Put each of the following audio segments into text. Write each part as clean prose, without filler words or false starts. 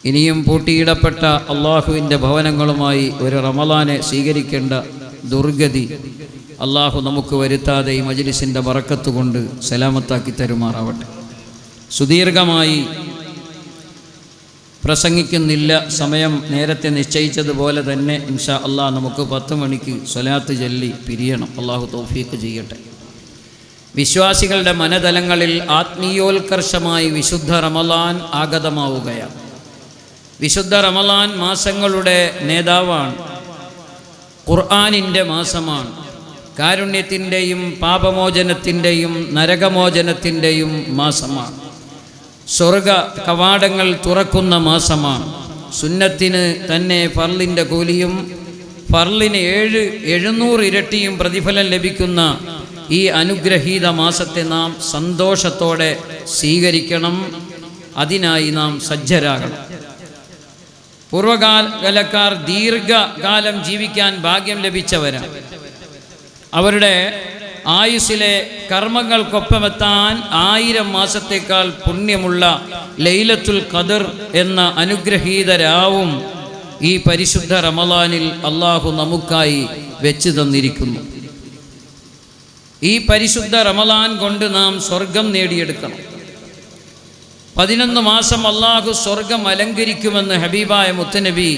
ഇനിയും പൂട്ടിയിടപ്പെട്ട അള്ളാഹുവിൻ്റെ ഭവനങ്ങളുമായി ഒരു റമളാനെ സ്വീകരിക്കേണ്ട ദുർഗതി അള്ളാഹു നമുക്ക് വരുത്താതെ ഈ മജ്ലിസിൻ്റെ ബറക്കത്ത് കൊണ്ട് സലാമത്താക്കി തരുമാറാവട്ടെ. സുദീർഘമായി പ്രസംഗിക്കുന്നില്ല, സമയം നേരത്തെ നിശ്ചയിച്ചതുപോലെ തന്നെ ഇൻഷാ അള്ളാഹ് നമുക്ക് 10 മണിക്ക് സ്വലാത്ത് ചൊല്ലി പിരിയണം. അള്ളാഹു തൗഫീഖ് ചെയ്യട്ടെ. വിശ്വാസികളുടെ മനതലങ്ങളിൽ ആത്മീയോത്കർഷമായി വിശുദ്ധ റമളാൻ ആഗതമാവുകയാണ്. വിശുദ്ധ റമളാൻ മാസങ്ങളുടെ നേതാവാണ്. ഖുർആനിൻ്റെ മാസമാണ്. കാരുണ്യത്തിൻ്റെയും പാപമോചനത്തിൻ്റെയും നരകമോചനത്തിൻ്റെയും മാസമാണ്. സ്വർഗ കവാടങ്ങൾ തുറക്കുന്ന മാസമാണ്. സുന്നത്തിന് തന്നെ ഫർളിൻ്റെ കൂലിയും ഫർളിന് 700 ഇരട്ടിയും പ്രതിഫലം ലഭിക്കുന്ന ഈ അനുഗ്രഹീത മാസത്തെ നാം സന്തോഷത്തോടെ സ്വീകരിക്കണം. അതിനായി നാം സജ്ജരാകണം. പൂർവകാലക്കാർ ദീർഘകാലം ജീവിക്കാൻ ഭാഗ്യം ലഭിച്ചവരാണ്. അവരുടെ ആയുസ്സിലെ കർമ്മങ്ങൾക്കൊപ്പമെത്താൻ 1000 മാസത്തേക്കാൾ പുണ്യമുള്ള ലൈലത്തുൽ ഖദർ എന്ന അനുഗ്രഹീത രാവും ഈ പരിശുദ്ധ റമളാനിൽ അള്ളാഹു നമുക്കായി വെച്ച് തന്നിരിക്കുന്നു. ഈ പരിശുദ്ധ റമളാൻ കൊണ്ട് നാം സ്വർഗം നേടിയെടുക്കണം. 11 മാസം അള്ളാഹു സ്വർഗം അലങ്കരിക്കുമെന്ന് ഹബീബായ മുത്തനബി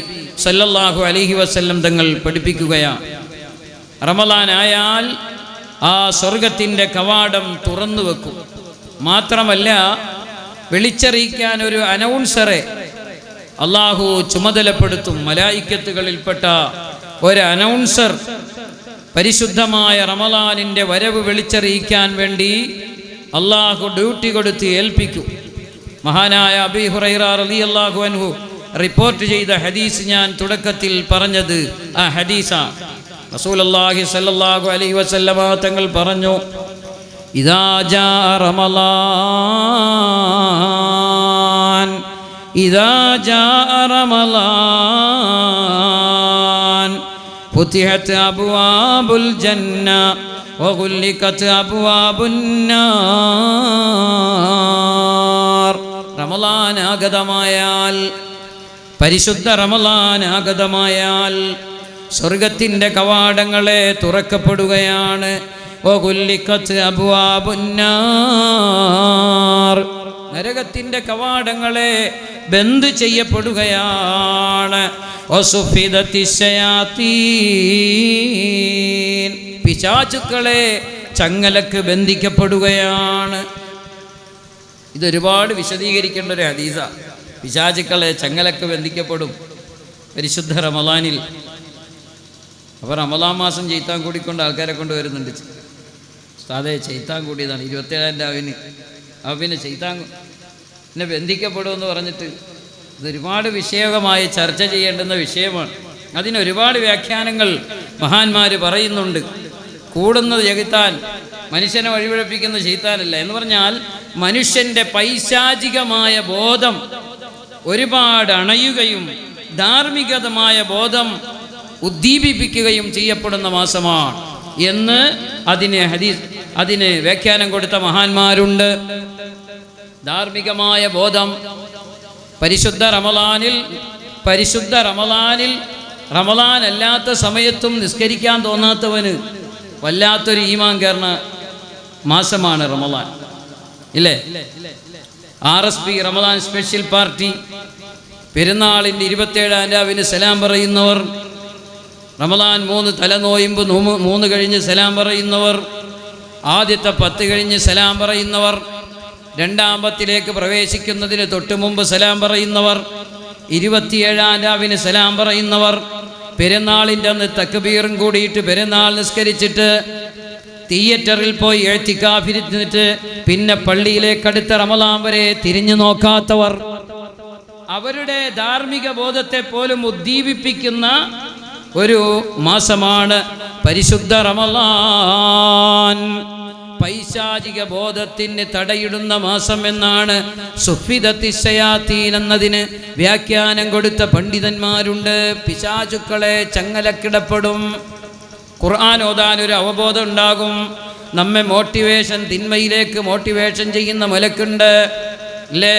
സല്ലല്ലാഹു അലൈഹി വസല്ലം തങ്ങൾ പഠിപ്പിക്കുകയാണ്. റമളാൻ ആയാൽ ആ സ്വർഗത്തിൻ്റെ കവാടം തുറന്നു വെക്കും. മാത്രമല്ല, വിളിച്ചറിയിക്കാൻ ഒരു അനൗൺസറെ അള്ളാഹു ചുമതലപ്പെടുത്തും. മലായിക്കത്തുകളിൽപ്പെട്ട ഒരു അനൗൺസർ പരിശുദ്ധമായ റമളാനിൻ്റെ വരവ് വിളിച്ചറിയിക്കാൻ വേണ്ടി അള്ളാഹു ഡ്യൂട്ടി കൊടുത്ത് ഏൽപ്പിക്കും. മഹാനായ അബീ ഹുറൈറ റളിയല്ലാഹു അൻഹു റിപ്പോർട്ട് ചെയ്ത ഹദീസ് ഞാൻ തുടക്കത്തിൽ പറഞ്ഞത് ആ ഹദീസാണ്. റസൂലുള്ളാഹി സ്വല്ലല്ലാഹു അലൈഹി വസല്ലമ തങ്ങൾ പറഞ്ഞു, ഇദാ ജാ റമളാൻ ഇദാ ജാ റമളാൻ ഫുതിഹത് അബ്വാബുൽ ജന്ന വഗുല്ലികത് അബ്വാബുൻ നാർ. റമളാൻ ആഗതമായാൽ, പരിശുദ്ധ റമളാൻ ആഗതമായാൽ സ്വർഗത്തിൻ്റെ കവാടങ്ങളെ തുറക്കപ്പെടുകയാണ്. വഗുല്ലികത് അബ്വാബുൻ നാർ, നരകത്തിൻ്റെ കവാടങ്ങളെ ബന്ദ് ചെയ്യപ്പെടുകയാണ്. വസുഫിദത്തിശ് ശയാത്തീൻ, പിശാചുക്കളെ ചങ്ങലക്ക് ബന്ധിക്കപ്പെടുകയാണ്. ഇതൊരുപാട് വിശദീകരിക്കേണ്ട ഒരു ഹദീസാണ്. പിശാചുക്കളെ ചങ്ങലക്ക് ബന്ധിക്കപ്പെടും പരിശുദ്ധ റമളാനിൽ. അപ്പോൾ റമളാൻ മാസം ചെയ്ത്താൻ കൂടിക്കൊണ്ട് ആൾക്കാരെ കൊണ്ട് വരുന്നുണ്ട്. സാധേ ചെയ്ത്താൻ കൂടിയതാണ് 27-ാം രാവിന്. അപ്പോൾ പിന്നെ ചെയ്ത്താൻ പിന്നെ ബന്ധിക്കപ്പെടുമെന്ന് പറഞ്ഞിട്ട് ഇതൊരുപാട് വിഷയകമായി ചർച്ച ചെയ്യേണ്ടുന്ന വിഷയമാണ്. അതിനൊരുപാട് വ്യാഖ്യാനങ്ങൾ മഹാന്മാർ പറയുന്നുണ്ട്. കൂടുന്നത് ചെയ്ത്താൻ, മനുഷ്യനെ വഴിപിഴപ്പിക്കുന്ന ചെയ്ത്താനല്ല എന്ന് പറഞ്ഞാൽ മനുഷ്യൻ്റെ പൈശാചികമായ ബോധം ഒരുപാട് അണയുകയും ധാർമ്മികമായ ബോധം ഉദ്ദീപിപ്പിക്കുകയും ചെയ്യപ്പെടുന്ന മാസമാണ് എന്ന് അതിന് വ്യാഖ്യാനം കൊടുത്ത മഹാന്മാരുണ്ട്. ധാർമ്മികമായ ബോധം പരിശുദ്ധ റമളാനിൽ റമളാൻ അല്ലാത്ത സമയത്തും നിസ്കരിക്കാൻ തോന്നാത്തവന് വല്ലാത്തൊരു ഈമാൻ കയറുന്ന മാസമാണ് റമളാൻ, ഇല്ലേ? RSP റമളാൻ സ്പെഷ്യൽ പാർട്ടി പെരുന്നാളിൻ്റെ 27-ാം രാവിന് സലാം പറയുന്നവർ, റമളാൻ 3 തലനോയിമ്പ് 3 കഴിഞ്ഞ് സലാം പറയുന്നവർ, ആദ്യത്തെ 10 കഴിഞ്ഞ് സലാം പറയുന്നവർ, 2-ാം 10ലേക്ക് പ്രവേശിക്കുന്നതിന് തൊട്ട് മുമ്പ് സലാം പറയുന്നവർ, 27-ാം രാവിന് സലാം പറയുന്നവർ, പെരുന്നാളിൻ്റെ അന്ന് തക്ബീറും കൂടിയിട്ട് പെരുന്നാൾ നിസ്കരിച്ചിട്ട് തിയേറ്ററിൽ പോയി എഴുത്തിക്കാഫിരുന്നിട്ട് പിന്നെ പള്ളിയിലേക്ക് അടുത്ത റമളാൻ വരെ തിരിഞ്ഞു നോക്കാത്തവർ, അവരുടെ ധാർമ്മിക ബോധത്തെ പോലും ഉദ്ദീപിപ്പിക്കുന്ന ഒരു മാസമാണ് പരിശുദ്ധ റമളാൻ. പൈശാചിക ബോധത്തിന് തടയിടുന്ന മാസം എന്നാണ് സുഫിദത്തിശ് ശയാത്തീൻ എന്നതിന് വ്യാഖ്യാനം കൊടുത്ത പണ്ഡിതന്മാരുണ്ട്. പിശാചുക്കളെ ചങ്ങലക്കിടപ്പെടും. ഖുർആൻ ഓതാൻ ഒരു അവബോധം ഉണ്ടാകും. നമ്മെ തിന്മയിലേക്ക് മോട്ടിവേഷൻ ചെയ്യുന്ന മലക്കുണ്ട്. അല്ലേ?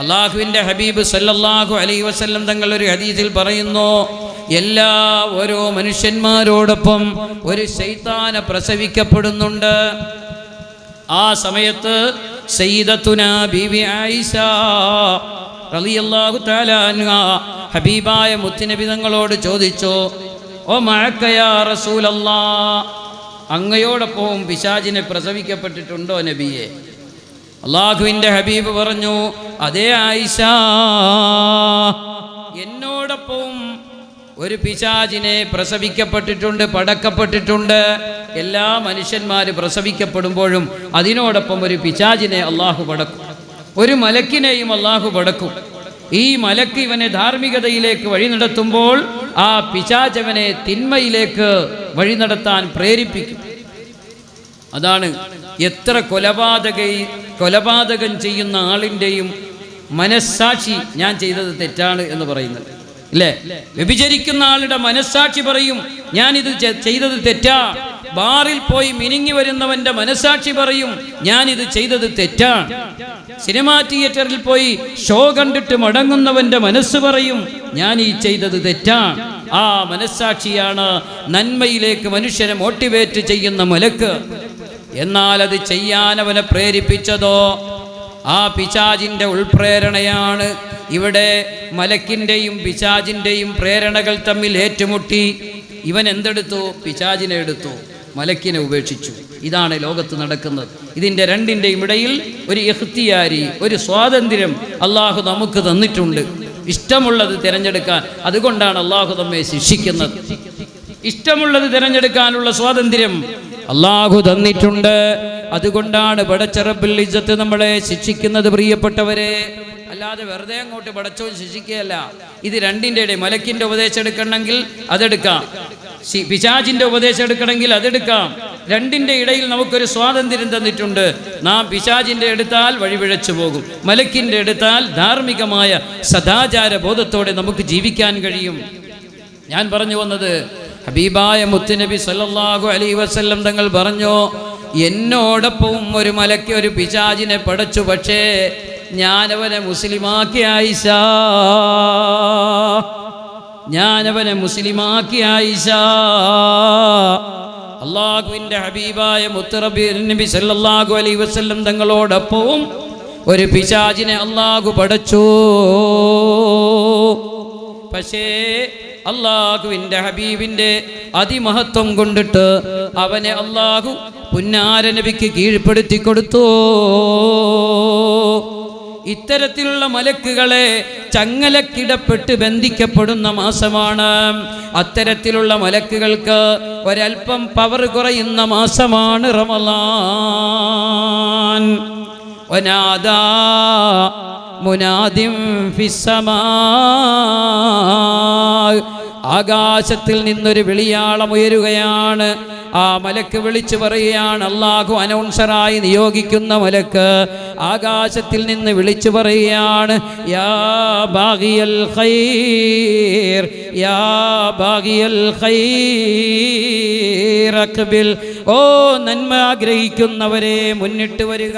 അള്ളാഹുവിൻ്റെ ഹബീബ് സല്ലല്ലാഹു അലൈഹി വസല്ലം തങ്ങൾ ഒരു ഹദീസിൽ പറയുന്നു, എല്ലാ ഓരോ മനുഷ്യന്മാരോടൊപ്പം ഒരു ശൈത്താനെ പ്രസവിക്കപ്പെടുന്നുണ്ട്. ആ സമയത്ത് സയ്യിദത്തുനാ ബീവി ആയിഷ റളിയല്ലാഹു തആല അൻഹാ ഹബീബായ മുത്തുനബി തങ്ങളോട് ചോദിച്ചു, ഓ മഅക യാ റസൂലല്ലാഹ്, അങ്ങയോടൊപ്പം പിശാചിനെ പ്രസവിക്കപ്പെട്ടിട്ടുണ്ടോ നബിയെ? അള്ളാഹുവിൻ്റെ ഹബീബ് പറഞ്ഞു, അതേ ആയിഷ, എന്നോടൊപ്പം ഒരു പിശാചിനെ പ്രസവിക്കപ്പെട്ടിട്ടുണ്ട്, പടക്കപ്പെട്ടിട്ടുണ്ട്. എല്ലാ മനുഷ്യന്മാർ പ്രസവിക്കപ്പെടുമ്പോഴും അതിനോടൊപ്പം ഒരു പിശാചിനെ അള്ളാഹു പടക്കും, ഒരു മലക്കിനെയും അള്ളാഹു പടക്കും. ഈ മലക്ക് ഇവനെ ധാർമ്മികതയിലേക്ക് വഴി നടത്തുമ്പോൾ ആ പിശാചവനെ തിന്മയിലേക്ക് വഴി നടത്താൻ പ്രേരിപ്പിക്കും. അതാണ് എത്ര കൊലപാതകം ചെയ്യുന്ന ആളിൻ്റെയും മനസ്സാക്ഷി ഞാൻ ചെയ്തത് തെറ്റാണ് എന്ന് പറയുന്നത്, ഇല്ലേ? വ്യഭിചരിക്കുന്ന ആളുടെ മനസ്സാക്ഷി പറയും ഞാനിത് ചെയ്തത് തെറ്റാ. ബാറിൽ പോയി മിനിങ്ങി വരുന്നവന്റെ മനസ്സാക്ഷി പറയും ഞാനിത് ചെയ്തത് തെറ്റാണ്. സിനിമാ തിയേറ്ററിൽ പോയി ഷോ കണ്ടിട്ട് മടങ്ങുന്നവന്റെ മനസ്സ് പറയും ഞാൻ ഈ ചെയ്തത് തെറ്റാണ്. ആ മനസ്സാക്ഷിയാണ് നന്മയിലേക്ക് മനുഷ്യനെ മോട്ടിവേറ്റ് ചെയ്യുന്ന മലക്ക്. എന്നാൽ അത് ചെയ്യാൻ അവനെ പ്രേരിപ്പിച്ചതോ ആ പിശാചിൻ്റെ ഉൾപ്രേരണയാണ്. ഇവിടെ മലക്കിൻ്റെയും പിശാചിൻ്റെയും പ്രേരണകൾ തമ്മിൽ ഏറ്റുമുട്ടി. ഇവൻ എന്തെടുത്തു? പിശാചിനെ എടുത്തു, മലക്കിനെ ഉപേക്ഷിച്ചു. ഇതാണ് ലോകത്ത് നടക്കുന്നത്. ഇതിൻ്റെ രണ്ടിൻ്റെയും ഇടയിൽ ഒരു ഇഖ്തിയാരി, ഒരു സ്വാതന്ത്ര്യം അള്ളാഹു നമുക്ക് തന്നിട്ടുണ്ട്, ഇഷ്ടമുള്ളത് തിരഞ്ഞെടുക്കാൻ. അതുകൊണ്ടാണ് അള്ളാഹു നമ്മെ ശിക്ഷിക്കുന്നത്. ഇഷ്ടമുള്ളത് തിരഞ്ഞെടുക്കാനുള്ള സ്വാതന്ത്ര്യം അള്ളാഹു തന്നിട്ടുണ്ട്. അതുകൊണ്ടാണ് പടച്ച റബ്ബുൽ ഇസ്സത്ത് നമ്മളെ ശിക്ഷിക്കുന്നത്, പ്രിയപ്പെട്ടവരെ. അല്ലാതെ വെറുതെ അങ്ങോട്ട് പടച്ചോ ശിക്ഷിക്കുകയല്ല. ഇത് രണ്ടിൻ്റെ ഇടയിൽ മലക്കിൻ്റെ ഉപദേശം എടുക്കണമെങ്കിൽ അതെടുക്കാം, പിശാചിൻ്റെ ഉപദേശം എടുക്കണമെങ്കിൽ അതെടുക്കാം. രണ്ടിൻ്റെ ഇടയിൽ നമുക്കൊരു സ്വാതന്ത്ര്യം തന്നിട്ടുണ്ട്. നാം പിശാചിൻ്റെ എടുത്താൽ വഴിപിഴച്ചു പോകും, മലക്കിൻ്റെ എടുത്താൽ ധാർമ്മികമായ സദാചാര ബോധത്തോടെ നമുക്ക് ജീവിക്കാൻ കഴിയും. ഞാൻ പറഞ്ഞു വന്നത്, ഹബീബായ മുത്തുനബി സല്ലല്ലാഹു അലൈഹി വസല്ലം തങ്ങൾ പറഞ്ഞു, എന്നോടൊപ്പം ഒരു മലക്ക് ഒരു പിശാചിനെ പടച്ചു, പക്ഷേ ഞാനവനെ മുസ്ലിമാക്കി ആയിഷ, ഞാനവനെ മുസ്ലിമാക്കി ആയിഷ. അള്ളാഹുവിൻ്റെ ഹബീബായ മുത്തുനബി സല്ലല്ലാഹു അലൈഹി വസല്ലം തങ്ങളോടൊപ്പവും ഒരു പിശാചിനെ അള്ളാഹു പടച്ചു. പക്ഷേ അള്ളാഹുവിൻ്റെ ഹബീബിൻ്റെ അതിമഹത്വം കൊണ്ടിട്ട് അവനെ അള്ളാഹു പുന്നാര നബിക്ക് കീഴ്പ്പെടുത്തി കൊടുത്തു. ഇത്തരത്തിലുള്ള മലക്കുകളെ ചങ്ങലക്കിടപ്പെട്ട് ബന്ധിക്കപ്പെടുന്ന മാസമാണ്. അത്തരത്തിലുള്ള മലക്കുകൾക്ക് ഒരൽപ്പം പവർ കുറയുന്ന മാസമാണ് റമളാൻ. വനാദാ മുനാദിം ഫിസ്സമാ, ആകാശത്തിൽ നിന്നൊരു വിളിയാളം ഉയരുകയാണ്. ആ മലക്ക് വിളിച്ചു പറയുകയാണ്. അള്ളാഹു അനൗൺസറായി നിയോഗിക്കുന്ന മലക്ക് ആകാശത്തിൽ നിന്ന് വിളിച്ചു പറയുകയാണ്, യാ ബാഗിയൽ ഖൈർ, യാ ബാഗിയൽ ഖൈർ അഖ്ബിൽ. ഓ നന്മ ആഗ്രഹിക്കുന്നവരെ മുന്നിട്ട് വരിക,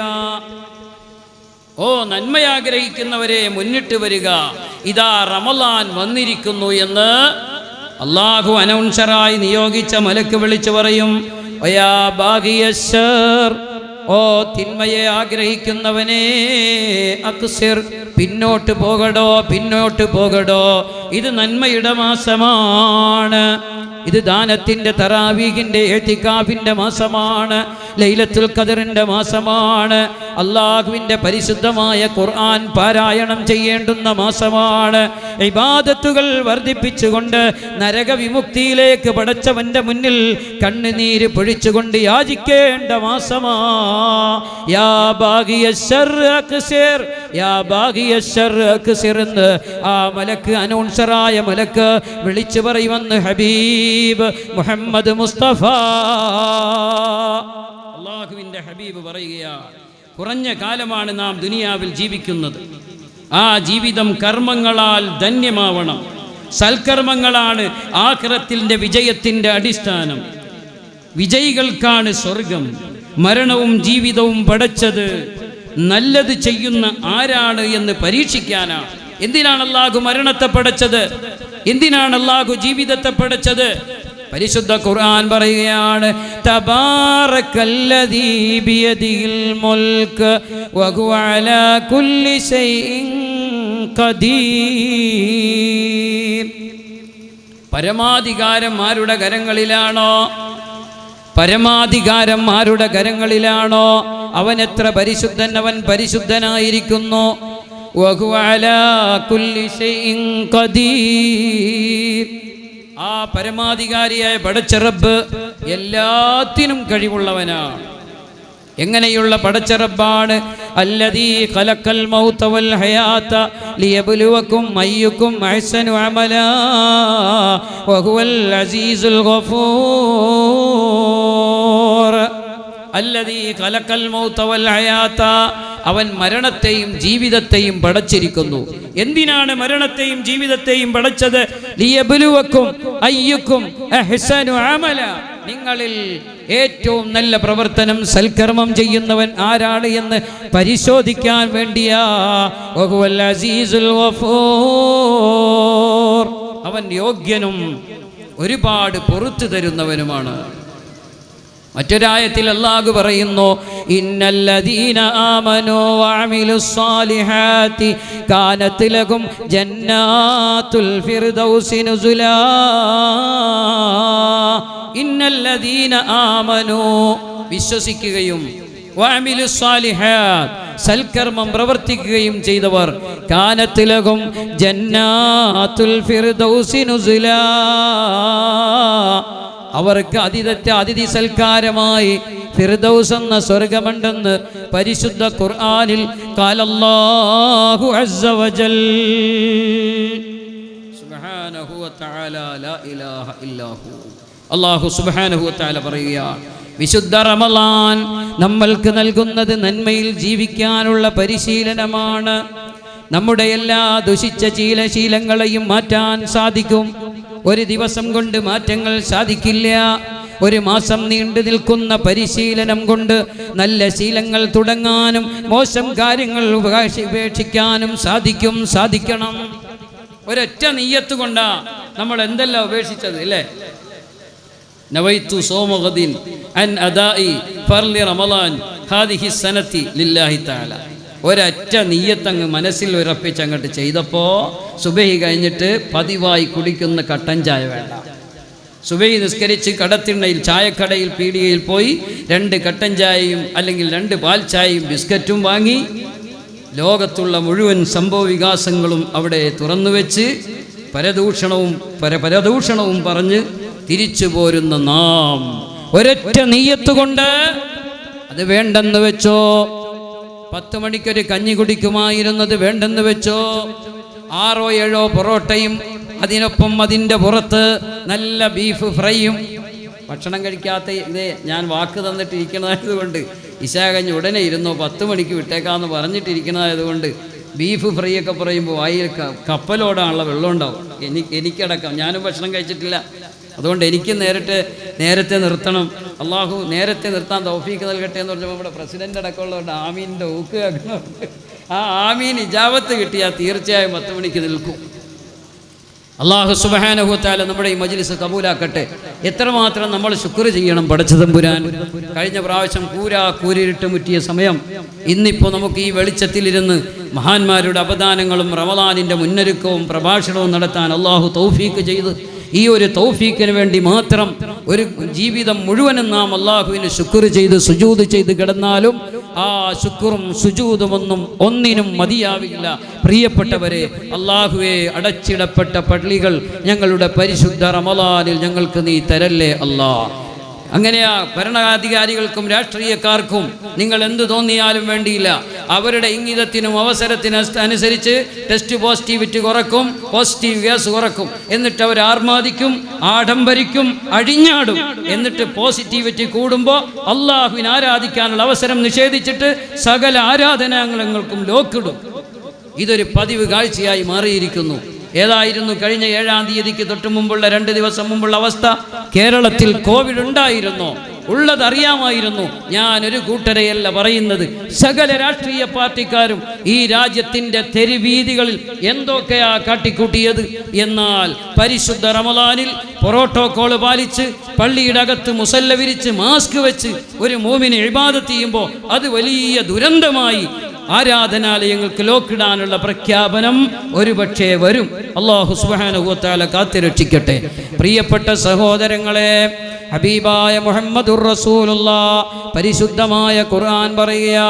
ഓ നന്മയാഗ്രഹിക്കുന്നവരെ മുന്നിട്ട് വരിക, ഇതാ റമളാൻ വന്നിരിക്കുന്നു എന്ന് അള്ളാഹു അനൗൺസറായി നിയോഗിച്ച മലക്ക് വിളിച്ചു പറയും. വയാ ബാഗിയശ്ശർ, ഓ തിന്മയെ ആഗ്രഹിക്കുന്നവനെ, അക്സിർ, പിന്നോട്ട് പോകടോ, പിന്നോട്ട് പോകടോ. ഇത് നന്മയുടെ മാസമാണ്. ഇത് ദാനത്തിൻ്റെ, തറാവീഹിൻ്റെ, ഇഅ്തികാഫിൻ്റെ മാസമാണ്. ലൈലത്തുൽ ഖദറിൻ്റെ മാസമാണ്. അള്ളാഹുവിൻ്റെ പരിശുദ്ധമായ ഖുർആൻ പാരായണം ചെയ്യേണ്ടുന്ന മാസമാണ്. ഇബാദത്തുകൾ വർദ്ധിപ്പിച്ചുകൊണ്ട് നരകവിമുക്തിയിലേക്ക് പടച്ചവൻ്റെ മുന്നിൽ കണ്ണുനീര് പൊഴിച്ചുകൊണ്ട് യാചിക്കേണ്ട മാസമാ. യാ ബാഗിയശ്ശർ അക്സിർ, യാ ബാഗിയശ്ശർ അക്സിർ എന്ന് ആ മലക്ക്, അനൗൺസറായ മലക്ക് വിളിച്ചു പറയുമെന്ന് ഹബീബ് മുഹമ്മദ് മുസ്തഫ അള്ളാഹുവിൻ്റെ ഹബീബ് പറയുകയാണ്. കുറഞ്ഞ കാലമാണ് നാം ദുനിയാവിൽ ജീവിക്കുന്നത്. ആ ജീവിതം കർമ്മങ്ങളാൽ ധന്യമാവണം. സൽക്കർമ്മങ്ങളാണ് ആഖിറത്തിൻ്റെ വിജയത്തിൻ്റെ അടിസ്ഥാനം. വിജയികൾക്കാണ് സ്വർഗം. മരണവും ജീവിതവും പടച്ചത് നല്ലത് ചെയ്യുന്ന ആരാണ് എന്ന് പരീക്ഷിക്കാനാണ്. എന്തിനാണ് അല്ലാഹു മരണത്തെ പടച്ചത്? എന്തിനാണ് അല്ലാഹു ജീവിതത്തെ പടച്ചത്? പരിശുദ്ധ ഖുർആൻ പറയുകയാണ്, തബാറക്കല്ലദീ ബിയദിഹിൽ മുൽക്ക് വഹുവ അലാ കുല്ലി ശൈഇൻ ഖദീർ. പരമാധികാരം ആരുടെ കരങ്ങളിലാണോ, പരമാധികാരം ആരുടെ കരങ്ങളിലാണോ അവൻ എത്ര പരിശുദ്ധൻ, അവൻ പരിശുദ്ധനായിരിക്കുന്നു. വഹുവ അലാ കുല്ലി ശൈഇൻ ഖദീർ. ആ പരമാധികാരിയായ പടച്ച റബ്ബ് എല്ലാത്തിനും കഴിവുള്ളവനാണ്. എങ്ങനെയുള്ള പടച്ച റബ്ബാണ്? അല്ലദീ ഖലഖൽ മൗത വൽ ഹയാത ലിയബ്ലുവകും അയ്യുക്കും അഹ്സനു അമലാ വഹുവൽ അസീസുൽ ഗഫൂർ. അല്ലദീ ഖലഖൽ മൗത വൽ ഹയാത, അവൻ മരണത്തെയും ജീവിതത്തെയും പടച്ചിരിക്കുന്നു. എന്തിനാണ് മരണത്തെയും ജീവിതത്തെയും പടച്ചത്? ലിയബ്ലുവകും അയ്യുക്കും അഹ്സനു അമല, നിങ്ങളിൽ ഏറ്റവും നല്ല പ്രവർത്തനം, സൽക്കർമ്മം ചെയ്യുന്നവൻ ആരാണ് എന്ന് പരിശോധിക്കാൻ വേണ്ടിയാ. വഹുവൽ അസീസുൽ ഗഫൂർ, അവൻ യോഗ്യനും ഒരുപാട് പൊറുത്തു തരുന്നവനുമാണ്. മറ്റൊരായത്തിൽ അല്ലാഹു പറയുന്നു, ഇന്നല്ലദീന ആമനൂ വഅമിലുസ് സാലിഹാത്തി കാനത് ലഹും ജന്നാത്തുൽ ഫിർദൗസി നുസുലാ. ഇന്നല്ലദീന ആമനൂ, വിശ്വസിക്കുകയും വഅമിലുസ് സാലിഹാത്ത്, സൽക്കർമ്മം പ്രവർത്തിക്കുകയും ചെയ്തവർ, കാനത് ലഹും ജന്നാത്തുൽ ഫിർദൗസി നുസുലാ, അവർക്ക് അതിഥി സൽക്കാരമായി ഫിർദൗസ് എന്ന സ്വർഗമുണ്ടെന്ന് പരിശുദ്ധ ഖുർആനിൽ ഖാലല്ലാഹു അസ്സ വജൽ. സുബ്ഹാനഹു വ തആല ലാ ഇലാഹ ഇല്ലാഹു. അല്ലാഹു സുബ്ഹാനഹു വ തആല പറയുകയാണ്, വിശുദ്ധ റമളാൻ നമ്മൾക്ക് നൽകുന്നത് നന്മയിൽ ജീവിക്കാനുള്ള പരിശീലനമാണ്. നമ്മുടെ എല്ലാ ദുഷിച്ച ശീലങ്ങളെയും മാറ്റാൻ സാധിക്കും. ഒരു ദിവസം കൊണ്ട് മാറ്റങ്ങൾ സാധിക്കില്ല. ഒരു മാസം നീണ്ടു നിൽക്കുന്ന പരിശീലനം കൊണ്ട് നല്ല ശീലങ്ങൾ തുടങ്ങാനും മോശം കാര്യങ്ങൾ ഉപേക്ഷിക്കാനും സാധിക്കണം. ഒരൊറ്റ നിയ്യത്ത് കൊണ്ടാ നമ്മൾ എന്തെല്ലാം ഉപേക്ഷിച്ചത് അല്ലേ? നവൈതു സൗമ ഗദിൻ അൻ അദാഇ ഫർളി റമളാൻ ഹാദിഹി സനതി ലില്ലാഹി തആല. ഒരൊറ്റ നിയ്യത്തങ്ങ് മനസ്സിൽ ഉറപ്പിച്ച് അങ്ങോട്ട് ചെയ്തപ്പോൾ സുബഹി കഴിഞ്ഞിട്ട് പതിവായി കുടിക്കുന്ന കട്ടൻ ചായ വേണ്ട. സുബഹി നിസ്കരിച്ച് കടത്തിണ്ണയിൽ ചായക്കടയിൽ പീടികയിൽ പോയി 2 കട്ടൻ ചായയും അല്ലെങ്കിൽ 2 പാൽ ചായയും ബിസ്ക്കറ്റും വാങ്ങി ലോകത്തുള്ള മുഴുവൻ സംഭവ വികാസങ്ങളും അവിടെ തുറന്നു വെച്ച് പരദൂഷണവും പറഞ്ഞ് തിരിച്ചു പോരുന്ന നാം ഒരൊറ്റ നിയ്യത്ത് കൊണ്ട് അത് വേണ്ടെന്ന് വെച്ചോ. 10 മണിക്കൊരു കഞ്ഞി കുടിക്കുമായിരുന്നത് വേണ്ടെന്ന് വെച്ചോ. 6 or 7 പൊറോട്ടയും അതിനൊപ്പം അതിൻ്റെ പുറത്ത് നല്ല ബീഫ് ഫ്രൈയും. ഭക്ഷണം കഴിക്കാത്ത ഇതേ ഞാൻ വാക്ക് തന്നിട്ടിരിക്കുന്നതായതുകൊണ്ട് ഇശാ കഴിഞ്ഞ് ഉടനെ ഇരുന്നോ 10 മണിക്ക് വിട്ടേക്കാമെന്ന് പറഞ്ഞിട്ടിരിക്കുന്നതായതുകൊണ്ട് ബീഫ് ഫ്രൈ ഒക്കെ പറയുമ്പോൾ വായിൽ കപ്പലോടാനുള്ള വെള്ളം ഉണ്ടാവും. എനിക്കടക്കം ഞാനും ഭക്ഷണം കഴിച്ചിട്ടില്ല. അതുകൊണ്ട് എനിക്ക് നേരത്തെ നിർത്തണം. അള്ളാഹു നേരത്തെ നിർത്താൻ തൗഫീക്ക് നൽകട്ടെ എന്ന് പറഞ്ഞപ്പോൾ നമ്മുടെ പ്രസിഡൻ്റ് അടക്കമുള്ളവരുടെ ആമീൻ്റെ ഊക്ക് കേൾക്കുന്നുണ്ട്. ആ ആമീൻ ഇജാബത്ത് കിട്ടിയാൽ തീർച്ചയായും 10 മണിക്ക് നിൽക്കും. അള്ളാഹു സുബ്ഹാനഹു വ തആല നമ്മുടെ ഈ മജ്ലിസ് കബൂലാക്കട്ടെ. എത്രമാത്രം നമ്മൾ ശുക്ർ ചെയ്യണം പടച്ച തമ്പുരാൻ. കഴിഞ്ഞ പ്രാവശ്യം കൂരിരുട്ട് മുറ്റിയ സമയം ഇന്നിപ്പോൾ നമുക്ക് ഈ വെളിച്ചത്തിലിരുന്ന് മഹാന്മാരുടെ അപദാനങ്ങളും റമളാനിൻ്റെ മുന്നൊരുക്കവും പ്രഭാഷണവും നടത്താൻ അള്ളാഹു തൗഫീക്ക് ചെയ്ത് ഈ ഒരു തൗഫീക്കിന് വേണ്ടി മാത്രം ഒരു ജീവിതം മുഴുവനും നാം അള്ളാഹുവിന് ശുക്ർ ചെയ്ത് സുജൂദ് ചെയ്ത് കിടന്നാലും ആ ശുക്റും സുജൂദുമൊന്നും ഒന്നിനും മതിയാവില്ല. പ്രിയപ്പെട്ടവരെ, അള്ളാഹുവെ, അടച്ചിടപ്പെട്ട പള്ളികൾ ഞങ്ങളുടെ പരിശുദ്ധ റമളാനിൽ ഞങ്ങൾക്ക് നീ തരല്ലേ അല്ലാ. അങ്ങനെയാ ഭരണാധികാരികൾക്കും രാഷ്ട്രീയക്കാർക്കും നിങ്ങൾ എന്ത് തോന്നിയാലും വേണ്ടിയില്ല, അവരുടെ ഇംഗിതത്തിനും അവസരത്തിനും അനുസരിച്ച് ടെസ്റ്റ് പോസിറ്റിവിറ്റി കുറക്കും, പോസിറ്റീവ് കേസ് കുറക്കും. എന്നിട്ട് അവർ ആർമാദിക്കും, ആഡംബരിക്കും, അഴിഞ്ഞാടും. എന്നിട്ട് പോസിറ്റിവിറ്റി കൂടുമ്പോൾ അള്ളാഹുവിനെ ആരാധിക്കാനുള്ള അവസരം നിഷേധിച്ചിട്ട് സകല ആരാധനാലയങ്ങൾക്കും ലോക്കിടും. ഇതൊരു പതിവ് കാഴ്ചയായി മാറിയിരിക്കുന്നു. ഏതായിരുന്നു കഴിഞ്ഞ 7-ാം തീയതിക്ക് തൊട്ട് മുമ്പുള്ള 2 ദിവസം മുമ്പുള്ള അവസ്ഥ? കേരളത്തിൽ കോവിഡ് ഉണ്ടായിരുന്നു. ഉള്ളതറിയാമായിരുന്നു. ഞാനൊരു കൂട്ടരെയല്ല പറയുന്നത്, സകല രാഷ്ട്രീയ പാർട്ടിക്കാരും ഈ രാജ്യത്തിൻ്റെ തെരുവീതികളിൽ എന്തൊക്കെയാ കാട്ടിക്കൂട്ടിയത്. എന്നാൽ പരിശുദ്ധ റമളാനിൽ പ്രോട്ടോകോൾ പാലിച്ച് പള്ളിയുടെ അകത്ത് മുസല്ല വിരിച്ച് മാസ്ക് വെച്ച് ഒരു മോമിനെ ഇബാദത്ത് ചെയ്യുമ്പോൾ അത് വലിയ ദുരന്തമായി ആരാധനാലയങ്ങൾക്ക് ലോക്കിടാനുള്ള പ്രഖ്യാപനം ഒരുപക്ഷേ വരും. അല്ലാഹു സുബ്ഹാനഹു വ തആല കാത്തുരക്ഷിക്കട്ടെ. പ്രിയപ്പെട്ട സഹോദരങ്ങളെ, ഹബീബായ മുഹമ്മദുർ റസൂലുള്ളാഹ് പരിശുദ്ധമായ ഖുർആൻ പറയുക,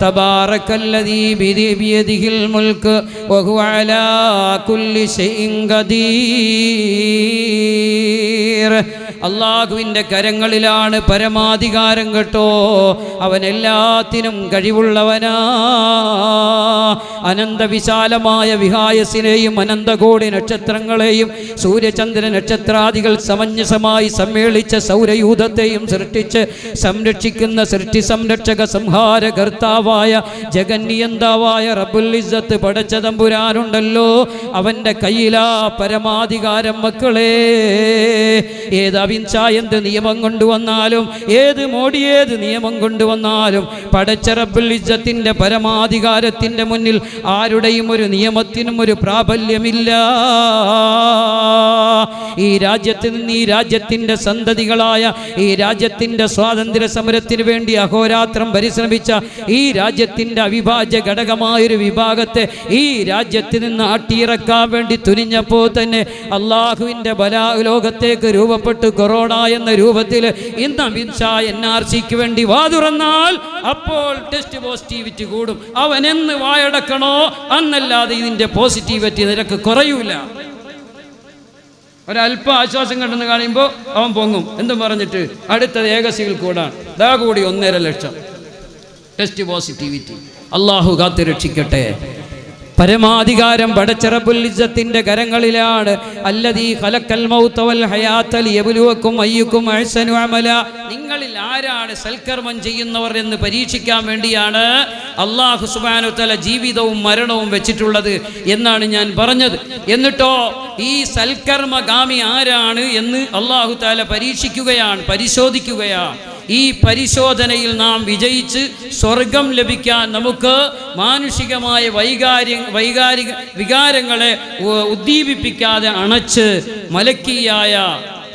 തബാറക്കല്ലദീ ബിയദിഹിൽ മുൽക്ക് വഹുവ അലാ കുല്ലി ഷൈഇൻ ഖദീർ. അള്ളാഹുവിൻ്റെ കരങ്ങളിലാണ് പരമാധികാരം കേട്ടോ. അവൻ എല്ലാത്തിനും കഴിവുള്ളവനാ. അനന്തവിശാലമായ വിഹായസിനെയും അനന്തകോടി നക്ഷത്രങ്ങളെയും സൂര്യചന്ദ്ര നക്ഷത്രാദികൾ സമഞ്ജസമായി സമ്മേളിച്ച സൗരയൂഥത്തെയും സൃഷ്ടിച്ച് സംരക്ഷിക്കുന്ന സൃഷ്ടി സംരക്ഷക സംഹാരകർത്താവായ ജഗന്നിയന്താവായ റബ്ബുൽ ഇസ്സത്ത് പടച്ച തമ്പുരാനുണ്ടല്ലോ, അവൻ്റെ കയ്യിലാ പരമാധികാരം മക്കളെ. ഏത് അഹിംസ എന്ത് നിയമം കൊണ്ടുവന്നാലും, ഏത് മോഡി ഏത് നിയമം കൊണ്ടുവന്നാലും പടച്ച റബ്ബുൽ ഇസ്സത്തിന്റെ പരമാധികാരത്തിന്റെ മുന്നിൽ ആരുടെയും ഒരു നിയമത്തിനും ഒരു പ്രാബല്യമില്ല. ഈ രാജ്യത്ത് നിന്ന് ഈ രാജ്യത്തിന്റെ സന്തതികളായ ഈ രാജ്യത്തിന്റെ സ്വാതന്ത്ര്യ സമരത്തിന് വേണ്ടി അഹോരാത്രം പരിശ്രമിച്ച ഈ രാജ്യത്തിന്റെ അവിഭാജ്യ ഘടകമായൊരു വിഭാഗത്തെ ഈ രാജ്യത്ത് നിന്ന് അട്ടിയിറക്കാൻ വേണ്ടി തുനിഞ്ഞപ്പോൾ തന്നെ അള്ളാഹുവിന്റെ ബലാ ലോകത്തേക്ക് രൂപപ്പെട്ടു കൊറോണ എന്ന രൂപത്തിൽ ഇന്ന് അമിത് ഷാ NRCക്ക് വേണ്ടി വാതുറന്നാൽ അപ്പോൾ ടെസ്റ്റ് പോസിറ്റിവിറ്റി കൂടും. അവൻ എന്ന് വായടക്കണോ അന്നല്ലാതെ ഇതിന്റെ പോസിറ്റിവിറ്റി നിരക്ക് കുറയൂല. ഒരല്പം ആശ്വാസം കണ്ടെന്ന് കാണുമ്പോൾ അവൻ പൊങ്ങും. എന്തും പറഞ്ഞിട്ട് അടുത്തത് ഏക സിവിൽ കോഡാണ്, ദാ കൂടി 1.5 ലക്ഷം ടെസ്റ്റ് പോസിറ്റിവിറ്റി. അള്ളാഹു കാത്തു രക്ഷിക്കട്ടെ. പരമാധികാരം പടച്ച റബ്ബുൽ ഇസ്സത്തിന്റെ കരങ്ങളിലാണ്. അല്ലദീ ഖലഖൽ മൗത വൽ ഹയാത ലിയബ്ലുവക്കും അയ്യുക്കും അഹ്സനു അമല. നിങ്ങളിൽ ആരാണ് സൽക്കർമ്മം ചെയ്യുന്നവർ എന്ന് പരീക്ഷിക്കാൻ വേണ്ടിയാണ് അല്ലാഹു സുബ്ഹാനഹു വ തആല ജീവിതവും മരണവും വെച്ചിട്ടുള്ളത് എന്നാണ് ഞാൻ പറഞ്ഞത്. എന്നിട്ടോ ഈ സൽക്കർമ്മഗാമി ആരാണ് എന്ന് അല്ലാഹു തആല പരീക്ഷിക്കുകയാണ്, പരിശോധിക്കുകയാണ്. ഈ പരിശോധനയിൽ നാം വിജയിച്ച് സ്വർഗം ലഭിക്കാൻ നമുക്ക് മാനുഷികമായ വികാരങ്ങളെ ഉദ്ദീപിപ്പിക്കാതെ അണച്ച് മലക്കിയായ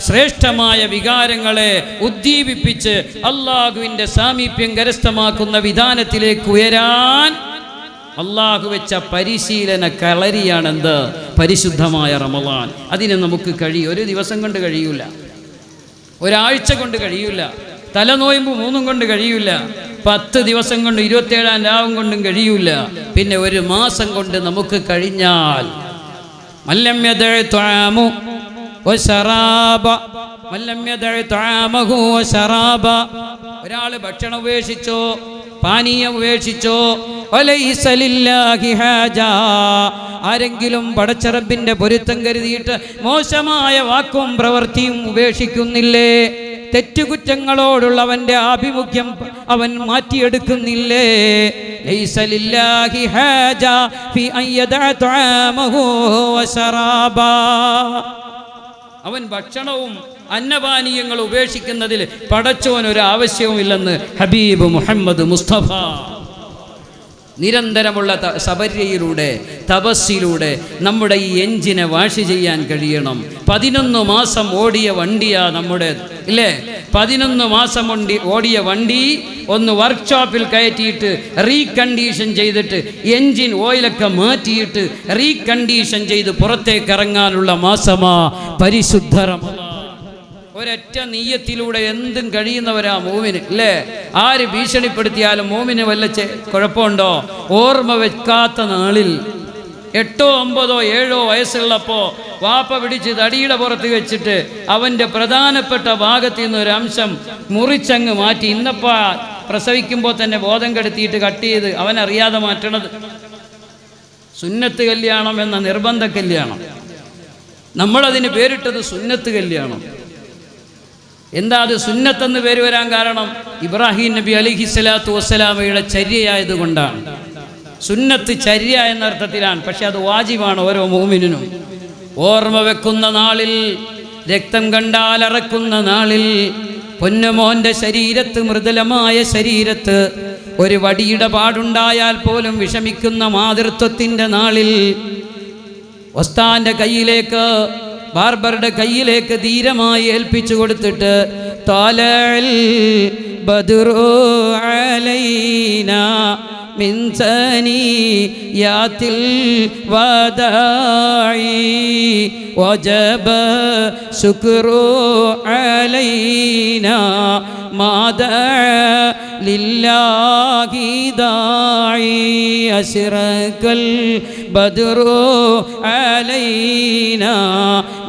ശ്രേഷ്ഠമായ വികാരങ്ങളെ ഉദ്ദീപിപ്പിച്ച് അള്ളാഹുവിൻ്റെ സാമീപ്യം കരസ്ഥമാക്കുന്ന വിധാനത്തിലേക്ക് ഉയരാൻ അള്ളാഹു വെച്ച പരിശീലന കളരിയാണെന്ത്? പരിശുദ്ധമായ റമളാൻ. അതിന് നമുക്ക് ഒരു ദിവസം കൊണ്ട് കഴിയൂല, ഒരാഴ്ച കൊണ്ട് കഴിയൂല, തലനോയമ്പ് 3 കൊണ്ട് കഴിയൂല, 10 ദിവസം കൊണ്ട് 27-ാം രാവും കൊണ്ടും കഴിയൂല. പിന്നെ 1 മാസം കൊണ്ട് നമുക്ക് കഴിഞ്ഞാൽ ഒരാൾ ഭക്ഷണം ഉപേക്ഷിച്ചോ, പാനീയം ഉപേക്ഷിച്ചോ, ആരെങ്കിലും പടച്ച റബ്ബിന്റെ പൊരുത്തം കരുതിയിട്ട് മോശമായ വാക്കും പ്രവൃത്തിയും ഉപേക്ഷിക്കുന്നില്ലേ? തെറ്റുകുറ്റങ്ങളോടുള്ളവന്റെ ആഭിമുഖ്യം അവൻ മാറ്റിയെടുക്കുന്നില്ലേ? അവൻ ഭക്ഷണവും അന്നപാനീയങ്ങളും ഉപേക്ഷിക്കുന്നതിൽ പടച്ചോനൊരു ആവശ്യവുമില്ലെന്ന് ഹബീബ് മുഹമ്മദ് മുസ്തഫ. നിരന്തരമുള്ള സബര്യയിലൂടെ തപസ്സിലൂടെ നമ്മുടെ ഈ എഞ്ചിനെ വാഷ് ചെയ്യാൻ കഴിയണം. 11 മാസം ഓടിയ വണ്ടിയാ നമ്മുടെ, ഇല്ലേ? 11 മാസം ഓടിയ വണ്ടി ഒന്ന് വർക്ക്ഷോപ്പിൽ കയറ്റിയിട്ട് റീകണ്ടീഷൻ ചെയ്തിട്ട് എൻജിൻ ഓയിലൊക്കെ മാറ്റിയിട്ട് റീകണ്ടീഷൻ ചെയ്ത് പുറത്തേക്ക് ഇറങ്ങാനുള്ള മാസമാ പരിശുദ്ധ റമളാൻ. ഒരൊറ്റ നീയത്തിലൂടെ എന്തും കഴിയുന്നവരാ മോമിന്, അല്ലേ? ആര് ഭീഷണിപ്പെടുത്തിയാലും മോമിന് വല്ല കുഴപ്പമുണ്ടോ? ഓർമ്മ വെക്കാത്ത നാളിൽ 8, 9, 7 വയസ്സുള്ളപ്പോൾ വാപ്പ പിടിച്ച് തടിയുടെ പുറത്ത് വെച്ചിട്ട് അവൻ്റെ പ്രധാനപ്പെട്ട ഭാഗത്തു നിന്ന് ഒരു അംശം മുറിച്ചങ്ങ് മാറ്റി. ഇന്നപ്പാ പ്രസവിക്കുമ്പോൾ തന്നെ ബോധം കെടുത്തിയിട്ട് കട്ട് ചെയ്ത് അവനറിയാതെ മാറ്റണത്. സുന്നത്ത് കല്യാണം എന്ന നിർബന്ധ കല്യാണം, നമ്മളതിന് പേരിട്ടത് സുന്നത്ത് കല്യാണം. എന്താ അത് സുന്നത്തെന്ന് പേര് വരാൻ കാരണം? ഇബ്രാഹിം നബി അലൈഹിസ്സലാത്തു വസ്സലാമയുടെ ചര്യയായതുകൊണ്ടാണ്. സുന്നത്ത് ചര്യ എന്ന അർത്ഥത്തിലാണ്, പക്ഷെ അത് വാജിബാണ് ഓരോ മുഅ്മിനിനും. ഓർമ്മ വെക്കുന്ന നാളിൽ, രക്തം കണ്ടാൽ അറക്കുന്ന നാളിൽ, പൊന്നുമോന്റെ ശരീരത്ത്, മൃദുലമായ ശരീരത്ത് ഒരു വടിയുടെ പാടുണ്ടായാൽ പോലും വിഷമിക്കുന്ന മാതൃത്വത്തിന്റെ നാളിൽ ഉസ്താന്റെ കയ്യിലേക്ക്, ബാർബറുടെ കയ്യിലേക്ക് ധീരമായി ഏൽപ്പിച്ചു കൊടുത്തിട്ട് താലൽ ബദ്റു അലൈനാ മിൻ സനിയാത്തിൽ വദാഇ വജബ ശുക്രു അലൈനാ മാദാ ലില്ലാഹി ദാഇ അശ്റകൽ ബദ്റു അലൈനാ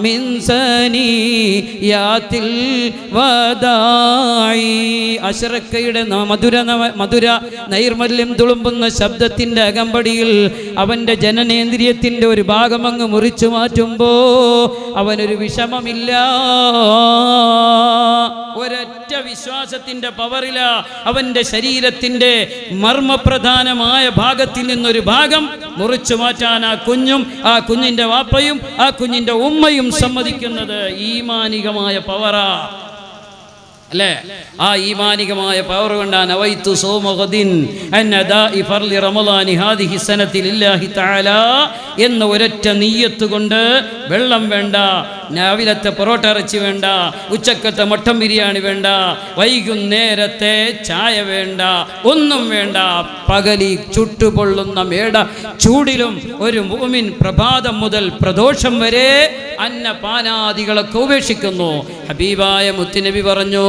മിൻ സനിയാത്തിൽ വദാഇ. അശ്റക്കയുടെ മധുര നൈർമല്യം തുളുമ്പുന്ന ശബ്ദത്തിൻ്റെ അകമ്പടിയിൽ അവൻ്റെ ജനനേന്ദ്രിയത്തിൻ്റെ ഒരു ഭാഗം അങ്ങ് മുറിച്ചു മാറ്റുമ്പോൾ അവനൊരു വിഷമമില്ല. ഒരൊറ്റ വിശ്വാസത്തിൻ്റെ പവറില അവൻ്റെ ശരീരത്തിൻ്റെ മർമ്മപ്രധാനമായ ഭാഗത്തിൽ നിന്നൊരു ഭാഗം മുറിച്ചു മാറ്റാൻ ആ കുഞ്ഞും ആ കുഞ്ഞിൻ്റെ വാപ്പയും ആ കുഞ്ഞിൻ്റെ ഉമ്മയും സമ്മതിക്കുന്നത് ഈമാനികമായ പവറാ അല്ലേ? ആ ഈമാനികമായ പവർ കൊണ്ടാണ് നവൈതു സൗമഗദിൻ അൻഅദാഇ ഫർളി റമളാനി ഹാദിഹി സനതി ലില്ലാഹി തആല എന്ന ഒരൊറ്റ നിയ്യത്ത് കൊണ്ട് വെള്ളം വേണ്ട, രാവിലത്തെ പൊറോട്ട ഇറച്ചി വേണ്ട, ഉച്ചക്കത്തെ മട്ടൻ ബിരിയാണി വേണ്ട, വൈകുന്നേരത്തെ ചായ വേണ്ട, ഒന്നും വേണ്ട. പകലി ചുട്ടുപൊള്ളുന്ന മേട ചൂടിലും ഒരു മുഅ്മിൻ പ്രഭാതം മുതൽ പ്രദോഷം വരെ അന്നപാനാദികളൊക്കെ ഉപേക്ഷിക്കുന്നു. ഹബീബായ മുത്തുനബി പറഞ്ഞു,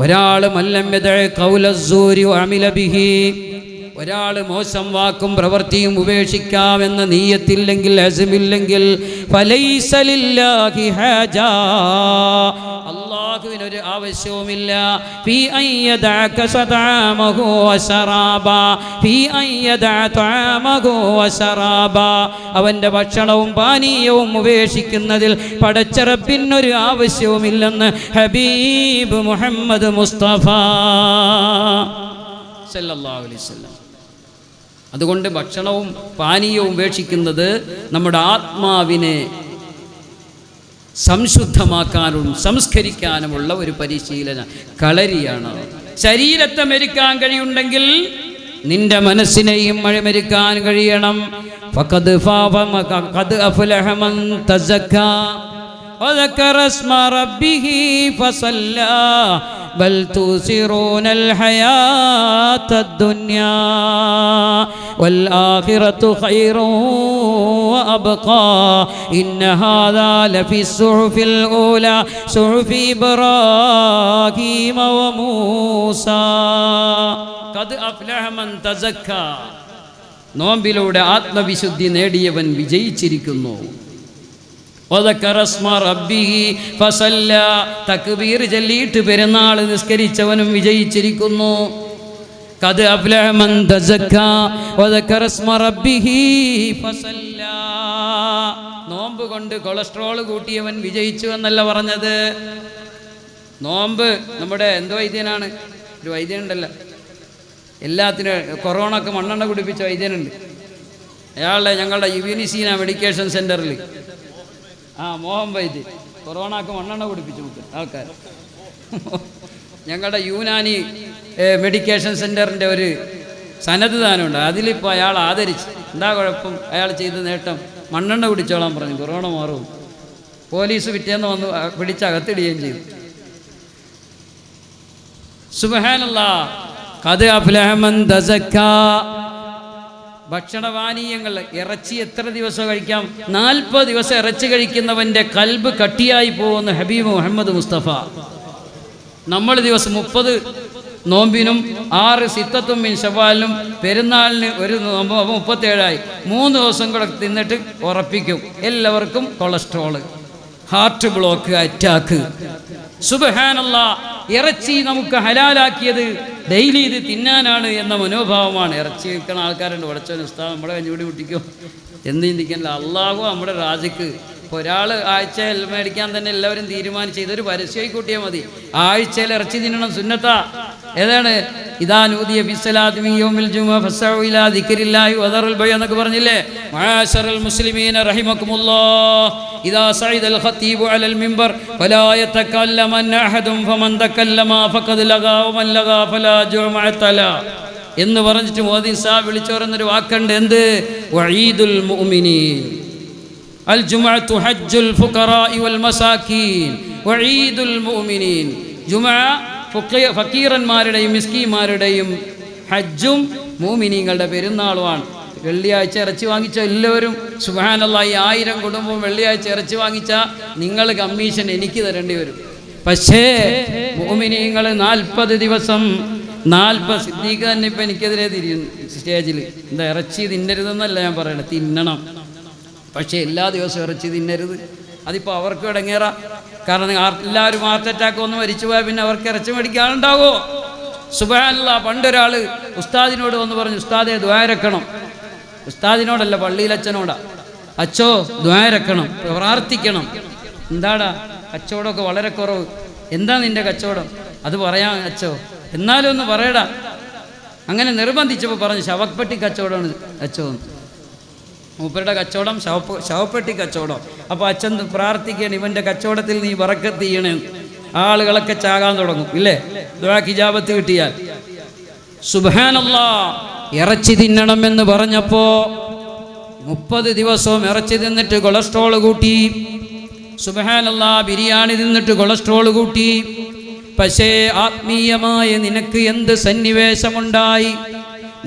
ഒരാൾ ഒരാൾ മോശം വാക്കും പ്രവൃത്തിയും ഉപേക്ഷിക്കാമെന്ന നീയത്തില്ലെങ്കിൽ, അസ്മില്ലെങ്കിൽ, ഫലൈസ ലില്ലാഹി ഹാജാ, അല്ലാഹുവിനൊരു ആവശ്യവുമില്ല. ഫീ അയ്യദഅക സദഅമഹു വശറാബാ, ഫീ അയ്യദഅ തഅമഹു വശറാബാ, അവൻ്റെ ഭക്ഷണവും പാനീയവും ഉപേക്ഷിക്കുന്നതിൽ പടച്ച റബ്ബിനൊരു ആവശ്യവുമില്ലെന്ന് ഹബീബ് മുഹമ്മദ് മുസ്തഫ സല്ലല്ലാഹു അലൈഹി വസല്ലം. അതുകൊണ്ട് ഭക്ഷണവും പാനീയവും ഉപേക്ഷിക്കുന്നത് നമ്മുടെ ആത്മാവിനെ സംശുദ്ധമാക്കാനും സംസ്കരിക്കാനുമുള്ള ഒരു പരിശീലന കളരിയാണ്. ശരീരത്തെ മെരുക്കാൻ കഴിയുണ്ടെങ്കിൽ നിന്റെ മനസ്സിനെയും മഴമെരുക്കാൻ കഴിയണം. ഫഖദ് അഫ്ലഹ മൻ തസക്കാ وذكر اسم ربه فصلى بل تؤثرون الحياة الدنيا والآخرة خير وأبقى إن هذا لفي الصحف الأولى صحف إبراهيم وموسى قد أفلح من تزكى. നോമ്പിലൂടെ ആത്മവിശുദ്ധി നേടിയവൻ വിജയിച്ചിരിക്കുന്നു. തക്ബീർ ചൊല്ലിയിട്ട് പെരുന്നാൾ നിസ്കരിച്ചവനും വിജയിച്ചിരിക്കുന്നു. ഖദ് അഫ്ലഹ മൻ തസക്കാ വദക്കറ സ്മ റബ്ബിഹി ഫസല്ലാ. നോമ്പ് കൊണ്ട് കൊളസ്ട്രോൾ കൂട്ടിയവൻ വിജയിച്ചു എന്നല്ല പറഞ്ഞത്. നോമ്പ് നമ്മുടെ എന്ത് വൈദ്യനാണ്? ഒരു വൈദ്യനുണ്ടല്ലോ, എല്ലാത്തിനും കൊറോണക്ക് മണ്ണെണ്ണ കുടിപ്പിച്ച വൈദ്യനുണ്ട്. അയാളുടെ ഞങ്ങളുടെ യുവിനിസീന മെഡിക്കേഷൻ സെൻ്ററിൽ മോഹൻ വൈദ്യ കൊറോണക്ക് മണ്ണെണ്ണ കുടിപ്പിച്ചു ആൾക്കാർ. ഞങ്ങളുടെ യൂനാനി മെഡിക്കേഷൻ സെൻ്ററിൻ്റെ ഒരു സനത് ദാനമുണ്ട്, അതിലിപ്പോൾ അയാൾ ആദരിച്ച്. എന്താ കുഴപ്പം? അയാൾ ചെയ്ത നേട്ടം മണ്ണെണ്ണ കുടിച്ചോളാൻ പറഞ്ഞു, കൊറോണ മാറും. പോലീസ് പിറ്റേന്ന് വന്ന് പിടിച്ചകത്തിടുകയും ചെയ്തു. സുബ്ഹാനല്ലാഹ്. ഖദ് അഫ്ലഹ മൻ തസക്കാ. ഭക്ഷണപാനീയങ്ങൾ, ഇറച്ചി എത്ര ദിവസം കഴിക്കാം? 40 ദിവസം ഇറച്ചി കഴിക്കുന്നവൻ്റെ കൽബ് കട്ടിയായി പോകുന്ന ഹബീബ് മുഹമ്മദ് മുസ്തഫ. നമ്മൾ ദിവസം 30 നോമ്പിനും 6 സിത്തത്തും മിൻ ശവ്വാലിനും പെരുന്നാളിന് ഒരു 37ആയി. 3 ദിവസം കൂടെ തിന്നിട്ട് ഉറപ്പിക്കും എല്ലാവർക്കും കൊളസ്ട്രോള്, ഹാർട്ട് ബ്ലോക്ക്, അറ്റാക്ക്. സുബ്ഹാനല്ലാഹ്. ഇറച്ചി നമുക്ക് ഹലാലാക്കിയത് ഡെയിലി ഇത് തിന്നാനാണ് എന്ന മനോഭാവമാണ്. ഇറച്ചി കഴിക്കുന്ന ആൾക്കാരുണ്ട്. പടച്ചോൻ ഉസ്താദ് നമ്മുടെ കഞ്ഞുകൂടി മുട്ടിക്കോ എന്ന് ചിന്തിക്കാനില്ല. അള്ളാഹു നമ്മുടെ രാജക്ക്. ഇപ്പോൾ ഒരാൾ ആഴ്ചയിൽ മേടിക്കാൻ തന്നെ എല്ലാവരും തീരുമാനിച്ച് ഇതൊരു പരസ്യമായി കൂട്ടിയാൽ മതി. ആഴ്ചയിൽ ഇറച്ചി തിന്നണം, സുന്നത്താ. ഏതാണ്? ഇദാ നൂദിയ ഫിസ്സലാത്തി മിൻ യൗമിൽ ജുമുഅ ഫസ്സഉ ഇലാ ദിക്രില്ലാഹി വദറുൽ ബൈഅ എന്നൊക്കെ പറഞ്ഞില്ലേ? മഅശറൽ മുസ്ലിമീന റഹിമക്കുമുല്ലാഹ് ഇദാ സഇദൽ ഖതീബു അലൽ മിൻബർ ഫലാ യതകല്ലമന്ന അഹദുൻ ഫമൻ തകല്ലമ ഫഖദ് ലഗാ വമൻ ലഗാ ഫലാ ജുമഅ തലാ എന്ന് പറഞ്ഞിട്ട് മുഅദ്ദിൻ സാഹിബ് വിളിച്ചു പറഞ്ഞൊരു വാക്കുണ്ട്. എന്ത്? വഈദുൽ മുഅ്മിനീൻ അൽ ജുമുഅത്തു ഹജ്ജുൽ ഫുഖറാഇ വൽ മസാകീൻ വഈദുൽ മുഅ്മിനീൻ. ജുമുഅ ഫക്കീറന്മാരുടെയും മിസ്കീന്മാരുടെയും ഹജ്ജും മുഅ്മിനീങ്ങളുടെ പെരുന്നാളുമാണ്. വെള്ളിയാഴ്ച ഇറച്ചി വാങ്ങിച്ച എല്ലാവരും സുബ്ഹാനല്ലാഹ്, 1000 കുടുംബം വെള്ളിയാഴ്ച ഇറച്ചി വാങ്ങിച്ച നിങ്ങൾ കമ്മീഷൻ എനിക്ക് തരേണ്ടി വരും. പക്ഷേ മുഅ്മിനീങ്ങൾ 40 ദിവസം 40 സിദ്ദീഖ് തന്നെ ഇപ്പം എനിക്കെതിരെ തിരിയുന്നു സ്റ്റേജിൽ. എന്താ ഇറച്ചി തിന്നരുതെന്നല്ല ഞാൻ പറയണത്, തിന്നണം. പക്ഷേ എല്ലാ ദിവസവും ഇറച്ചി തിന്നരുത്. അതിപ്പോൾ അവർക്ക് ഇടങ്ങേറാ. കാരണം എല്ലാവരും ഹാർട്ട് അറ്റാക്ക് ഒന്ന് മരിച്ചു പോയാൽ പിന്നെ അവർക്ക് ഇറച്ചി മേടിക്കാനുണ്ടാവോ? സുബ്ഹാനല്ലാഹ്, പണ്ടൊരാൾ ഉസ്താദിനോട് വന്ന് പറഞ്ഞു, ഉസ്താദെ ദ്വാരക്കണം. ഉസ്താദിനോടല്ല, പള്ളിയിലച്ഛനോടാ. അച്ചോ ദ്വാരക്കണം, പ്രാർത്ഥിക്കണം. എന്താടാ കച്ചവടമൊക്കെ വളരെ കുറവ്, എന്താ നിൻ്റെ കച്ചവടം? അത് പറയാം അച്ചോ, എന്നാലും ഒന്ന് പറയടാ. അങ്ങനെ നിർബന്ധിച്ചപ്പോൾ പറഞ്ഞു, ശവപ്പെട്ടി കച്ചവടമാണ് അച്ചോ. മൂപ്പരുടെ കച്ചവടം ശവപ്പെട്ടി കച്ചവടം. അപ്പോൾ അച്ഛൻ പ്രാർത്ഥിക്കുകയാണ്, ഇവൻ്റെ കച്ചവടത്തിൽ നീ ബറക്കത്ത് ചെയ്യണേ. ആളുകളൊക്കെ ചാകാൻ തുടങ്ങും ഇല്ലേ ദുആക്ക് ഇജാബത്ത് കിട്ടിയാൽ. സുബ്ഹാനല്ലാഹ്, ഇറച്ചി തിന്നണമെന്ന് പറഞ്ഞപ്പോൾ 30 ദിവസവും ഇറച്ചി തിന്നിട്ട് കൊളസ്ട്രോൾ കൂട്ടി. സുബ്ഹാനല്ലാഹ്, ബിരിയാണി തിന്നിട്ട് കൊളസ്ട്രോൾ കൂട്ടി. പക്ഷേ ആത്മീയമായ നിനക്ക് എന്ത് സന്നിവേശമുണ്ടായി?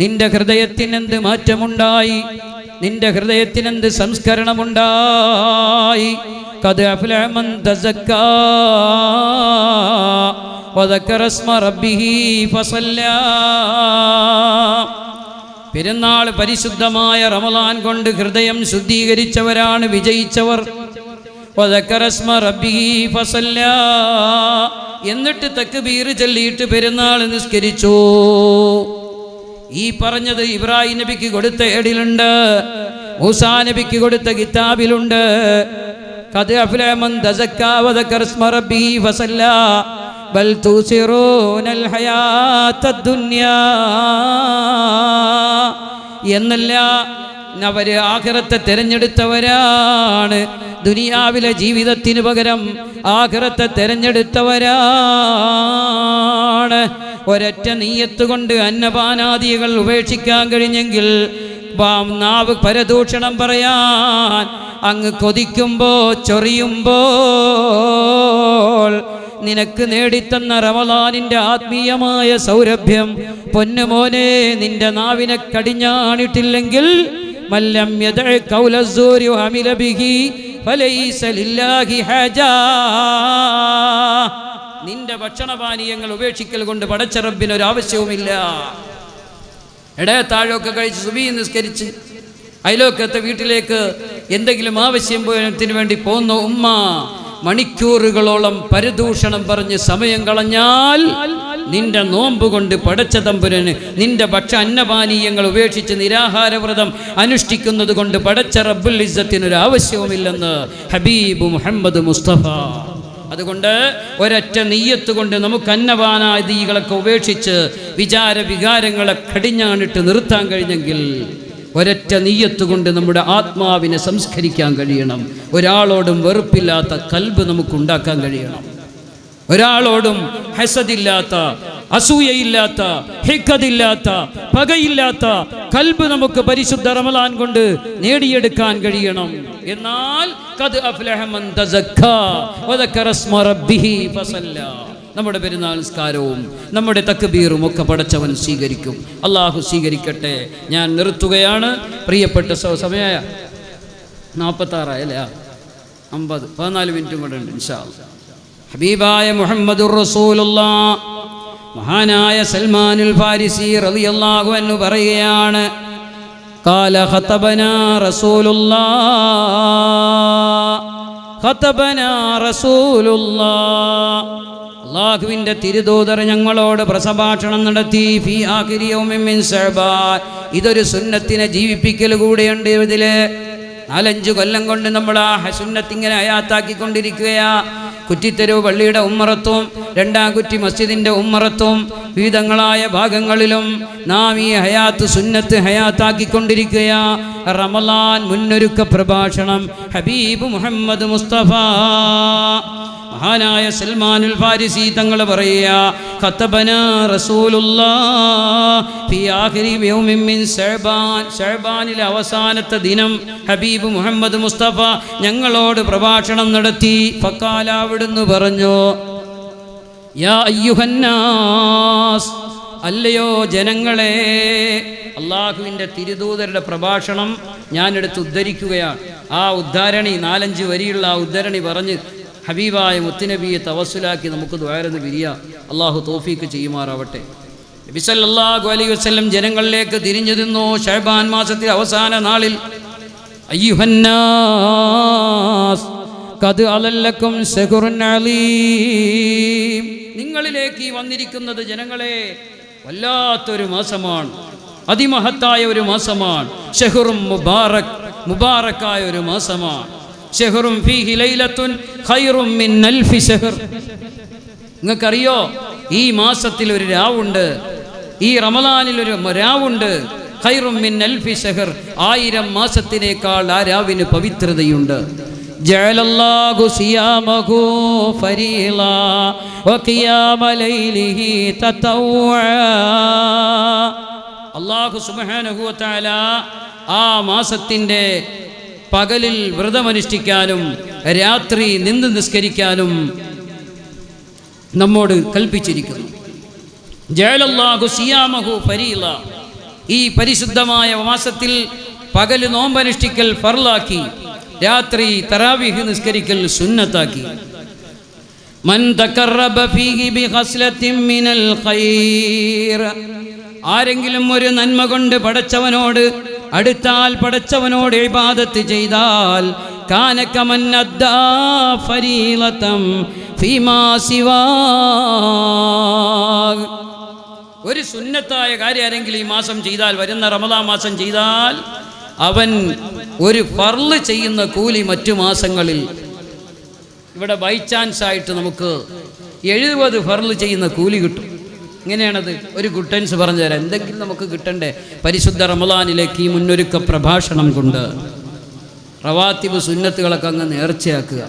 നിന്റെ ഹൃദയത്തിനെന്ത് മാറ്റമുണ്ടായി? നിന്റെ ഹൃദയത്തിനെന്ത് സംസ്കരണമുണ്ടായി? ഖദ് അഫ്ലഹ മൻ തസക്കാ വദക്കറ ഇസ്മ റബ്ബിഹി ഫസല്ലാ. പെരുന്നാൾ പരിശുദ്ധമായ റമളാൻ കൊണ്ട് ഹൃദയം ശുദ്ധീകരിച്ചവരാണ് വിജയിച്ചവർ. വദക്കറ ഇസ്മ റബ്ബിഹി ഫസല്ലാ. എന്നിട്ട് തക്ബീർ ചൊല്ലിയിട്ട് പെരുന്നാൾ നിസ്കരിച്ചു. ഈ പറഞ്ഞത് ഇബ്രാഹിം നബിക്ക് കൊടുത്ത ഏടിലുണ്ട്, മൂസാ നബിക്ക് കൊടുത്ത കിതാബിലുണ്ട്. ഖദ് അഫ്ലഹ മൻ തസക്കാ വദക്കറ ഇസ്മ റബ്ബിഹി ഫസല്ലാ ബൽ തുസിറൂനൽ ഹയാത്തദ് ദുനിയാ എന്നല്ല, അവർ ആഖിറത്തെ തിരഞ്ഞെടുത്തവരാണ്. ദുനിയാവിലെ ജീവിതത്തിന് പകരം ആഖിറത്തെ തിരഞ്ഞെടുത്തവരാണ്. ഒരൊറ്റ നീയത്ത് കൊണ്ട് അന്നപാനാദികൾ ഉപേക്ഷിക്കാൻ കഴിഞ്ഞെങ്കിൽ നാവ് പരദൂഷണം പറയാൻ അങ്ങ് കൊതിക്കുമ്പോൾ ചൊറിയുമ്പോൾ നിനക്ക് നേടിത്തന്ന റമളാനിന്റെ ആത്മീയമായ സൗരഭ്യം പൊന്നുമോനെ നിന്റെ നാവിനെ കടിഞ്ഞാണിട്ടില്ലെങ്കിൽ മല്ലം യദഅ ഖൗല സൂരി വഅമില ബിഹി ഫലൈസ ലില്ലാഹി ഹജാ. നിന്റെ ഭക്ഷണപാനീയങ്ങൾ ഉപേക്ഷിക്കൽ കൊണ്ട് പടച്ച റബ്ബിന് ഒരു ആവശ്യവുമില്ല. താഴൊക്കെ കഴിച്ച് സുബഹി നിസ്കരിച്ച് അയലോക്കത്തെ വീട്ടിലേക്ക് എന്തെങ്കിലും ആവശ്യത്തിന് വേണ്ടി പോകുന്ന ഉമ്മ മണിക്കൂറുകളോളം പരദൂഷണം പറഞ്ഞ് സമയം കളഞ്ഞാൽ നിന്റെ നോമ്പ് കൊണ്ട് പടച്ച തമ്പുരന് നിന്റെ അന്നപാനീയങ്ങൾ ഉപേക്ഷിച്ച് നിരാഹാരവ്രതം അനുഷ്ഠിക്കുന്നത് കൊണ്ട് പടച്ച റബ്ബുൽ ഇസ്സത്തിനൊരു ആവശ്യവുമില്ലെന്ന് ഹബീബ് മുഹമ്മദ് മുസ്തഫ. അതുകൊണ്ട് ഒരൊറ്റ നീയത്ത് കൊണ്ട് നമുക്ക് അന്നപാനാദികളൊക്കെ ഉപേക്ഷിച്ച് വികാരങ്ങളെ കടിഞ്ഞാണിട്ട് നിർത്താൻ കഴിഞ്ഞെങ്കിൽ ഒരൊറ്റ നീയത്ത് കൊണ്ട് നമ്മുടെ ആത്മാവിനെ സംസ്കരിക്കാൻ കഴിയണം. ഒരാളോടും വെറുപ്പില്ലാത്ത കൽബ് നമുക്കുണ്ടാക്കാൻ കഴിയണം. ഒരാളോടും ഹസദില്ലാത്ത, അസൂയയില്ലാത്ത, ഹിഖദില്ലാത്ത, പകയില്ലാത്ത കൽബ് നമുക്ക് പരിശുദ്ധ റമളാൻ കൊണ്ട് നേടിയെടുക്കാൻ കഴിയണം. എന്നാൽ ഖദ് അഫ്ലഹ മൻ തസക്കാ വദക്കറ ഇസ്മ റബ്ബിഹി ഫസല്ലാ. നമ്മുടെ പെരുന്നാൾ നിസ്കാരവും നമ്മുടെ തക്ബീറും ഒക്കെ പടച്ചവൻ സ്വീകരിക്കും. അള്ളാഹു സ്വീകരിക്കട്ടെ. ഞാൻ നിർത്തുകയാണ്. പ്രിയപ്പെട്ട സമയമായ 46 അല്ലേ, 50 14 മിനിറ്റും കൂടെ ഉണ്ട് ഇൻഷാ അല്ലാഹ്. ഹബീബായ മുഹമ്മദുർ റസൂലുള്ളാഹ് മഹാനായ സൽമാനുൽ ഫാരിസി റളിയല്ലാഹു അൻഹു പറയുകയാണ്, ഖാല ഖതബനാ റസൂലുള്ളാഹ് ഖതബനാ റസൂലുള്ളാഹ്. അല്ലാഹുവിൻ്റെ തിരുദൂതർ ഞങ്ങളോട് പ്രസഭാഷണം നടത്തി. ഫീ ആഖിരി യൗമിൻ മിൻ ശഅബാൻ. ഇതൊരു സുന്നത്തിനെ ജീവിപ്പിക്കൽ കൂടെയുണ്ട്. ഇതിൽ 4-5 കൊല്ലം കൊണ്ട് നമ്മൾ ആ സുന്നത്തിങ്ങനെ ഹയാത്താക്കിക്കൊണ്ടിരിക്കുകയാ. കുറ്റിത്തെരുവ് പള്ളിയുടെ ഉമ്മറത്തും 2-ാം കുറ്റി മസ്ജിദിൻ്റെ ഉമ്മറത്തും വിവിധങ്ങളായ ഭാഗങ്ങളിലും നാം ഈ ഹയാത്ത് സുന്നത്ത് ഹയാത്താക്കിക്കൊണ്ടിരിക്കുക. റമളാൻ മുന്നൊരുക്ക പ്രഭാഷണം ഹബീബ് മുഹമ്മദ് മുസ്തഫ മഹാനായ സൽമാനുൽ ഫാരിസി തങ്ങൾ പറയുക, ഖതബനാ റസൂലുള്ളാഹ് ഫി ആഖിരി യൗമിൻ മിൻ ശഅബാൻ, ശഅബാനിലെ അവസാനത്തെ ദിനം ഹബീബ് മുഹമ്മദ് മുസ്തഫ ഞങ്ങളോട് പ്രഭാഷണം നടത്തി. ഫഖാല, അവിടുന്ന് പറഞ്ഞു, യാ അയ്യുഹന്നാസ്, അല്ലയോ ജനങ്ങളെ. അള്ളാഹുവിൻ്റെ തിരുദൂതരുടെ പ്രഭാഷണം ഞാനെടുത്ത് ഉദ്ധരിക്കുകയാണ്. ആ ഉദ്ധാരണി 4-5 വരിയുള്ള ആ ഉദ്ധരണി പറഞ്ഞ് ഹബീബായ മുത്തുനബിയെ തവസ്സുലാക്കി നമുക്ക് ദുആരന്ന് പിരിയാം. അള്ളാഹു തൗഫീക്ക് ചെയ്യുമാറാവട്ടെ. നബി സല്ലല്ലാഹു അലൈഹി വസല്ലം ജനങ്ങളിലേക്ക് തിരിഞ്ഞു നിന്നു. ശഅബാൻ മാസത്തിലെ അവസാന നാളിൽ, അയ്യുഹന്നാസ് ഖദ് അലല്ലക്കും ശഹ്റുൻ അലീം, നിങ്ങളിലേക്ക് വന്നിരിക്കുന്നത് ജനങ്ങളെ വല്ലാത്തൊരു മാസമാണ്, അതിമഹത്തായ ഒരു മാസമാണ്. ശഹ്റും മുബാറക്, മുബാറക്കായ ഒരു മാസമാണ്. ശഹ്റും ഫീഹി ലൈലത്തുൻ ഖൈറും മിൻ അൽഫി ശഹ്ർ. നിങ്ങൾക്കറിയോ, ഈ മാസത്തിൽ ഒരു രാവുണ്ട്, ഈ റമളാനിൽ ഒരു രാവുണ്ട്. ഖൈറും മിൻ അൽഫി ശഹ്ർ, 1000 മാസത്തിനേക്കാൾ ആ രാവിന് പവിത്രതയുണ്ട്. ജഅലല്ലാഹു സിയാമഹു ഫരീള വഖിയാമ ലൈലിഹി തതവ്വഅ. അല്ലാഹു സുബ്ഹാനഹു വ തആല ആ മാസത്തിൻ്റെ പകലിൽ വ്രതമനുഷ്ഠിക്കാനും രാത്രി നിന്ന് നിസ്കരിക്കാനും നമ്മോട് കൽപ്പിച്ചിരിക്കുന്നു. ജഅലല്ലാഹു സിയാമഹു ഫരീള, ഈ പരിശുദ്ധമായ മാസത്തിൽ പകല് നോമ്പനുഷ്ഠിക്കൽ ഫർളാക്കി, രാത്രി തറാവീഹ് നിസ്കരിക്കൽ സുന്നത്താക്കി. മൻ തഖറബ ഫീഹി ബിഖസ്ലത്തിൻ മിനൽ ഖൈർ, ആരെങ്കിലും ഒരു നന്മ കൊണ്ട് പടച്ചവനോട് അടുത്താൽ, പടച്ചവനോട് ഇബാദത്ത് ചെയ്താൽ, കാന കമൻ അദ്ദാ ഫരീളതൻ ഫീമാ സിവാ, ഒരു സുന്നത്തായ കാര്യം ആരെങ്കിലും ഈ മാസം ചെയ്താൽ, വരുന്ന റമളാൻ മാസം ചെയ്താൽ, അവൻ ഒരു ഫർള് ചെയ്യുന്ന കൂലി മറ്റു മാസങ്ങളിൽ, ഇവിടെ ബൈ ചാൻസ് ആയിട്ട് നമുക്ക് 70 ഫർള് ചെയ്യുന്ന കൂലി കിട്ടും. ഇങ്ങനെയാണത്. ഒരു ഗുഡൻസ് പറഞ്ഞു തരാം, എന്തെങ്കിലും നമുക്ക് കിട്ടണ്ടേ പരിശുദ്ധ റമളാനിലേക്ക് ഈ മുന്നൊരുക്ക പ്രഭാഷണം കൊണ്ട്. റവാത്തിബ് സുന്നത്തുകളൊക്കെ അങ്ങ് നേർച്ചയാക്കുക,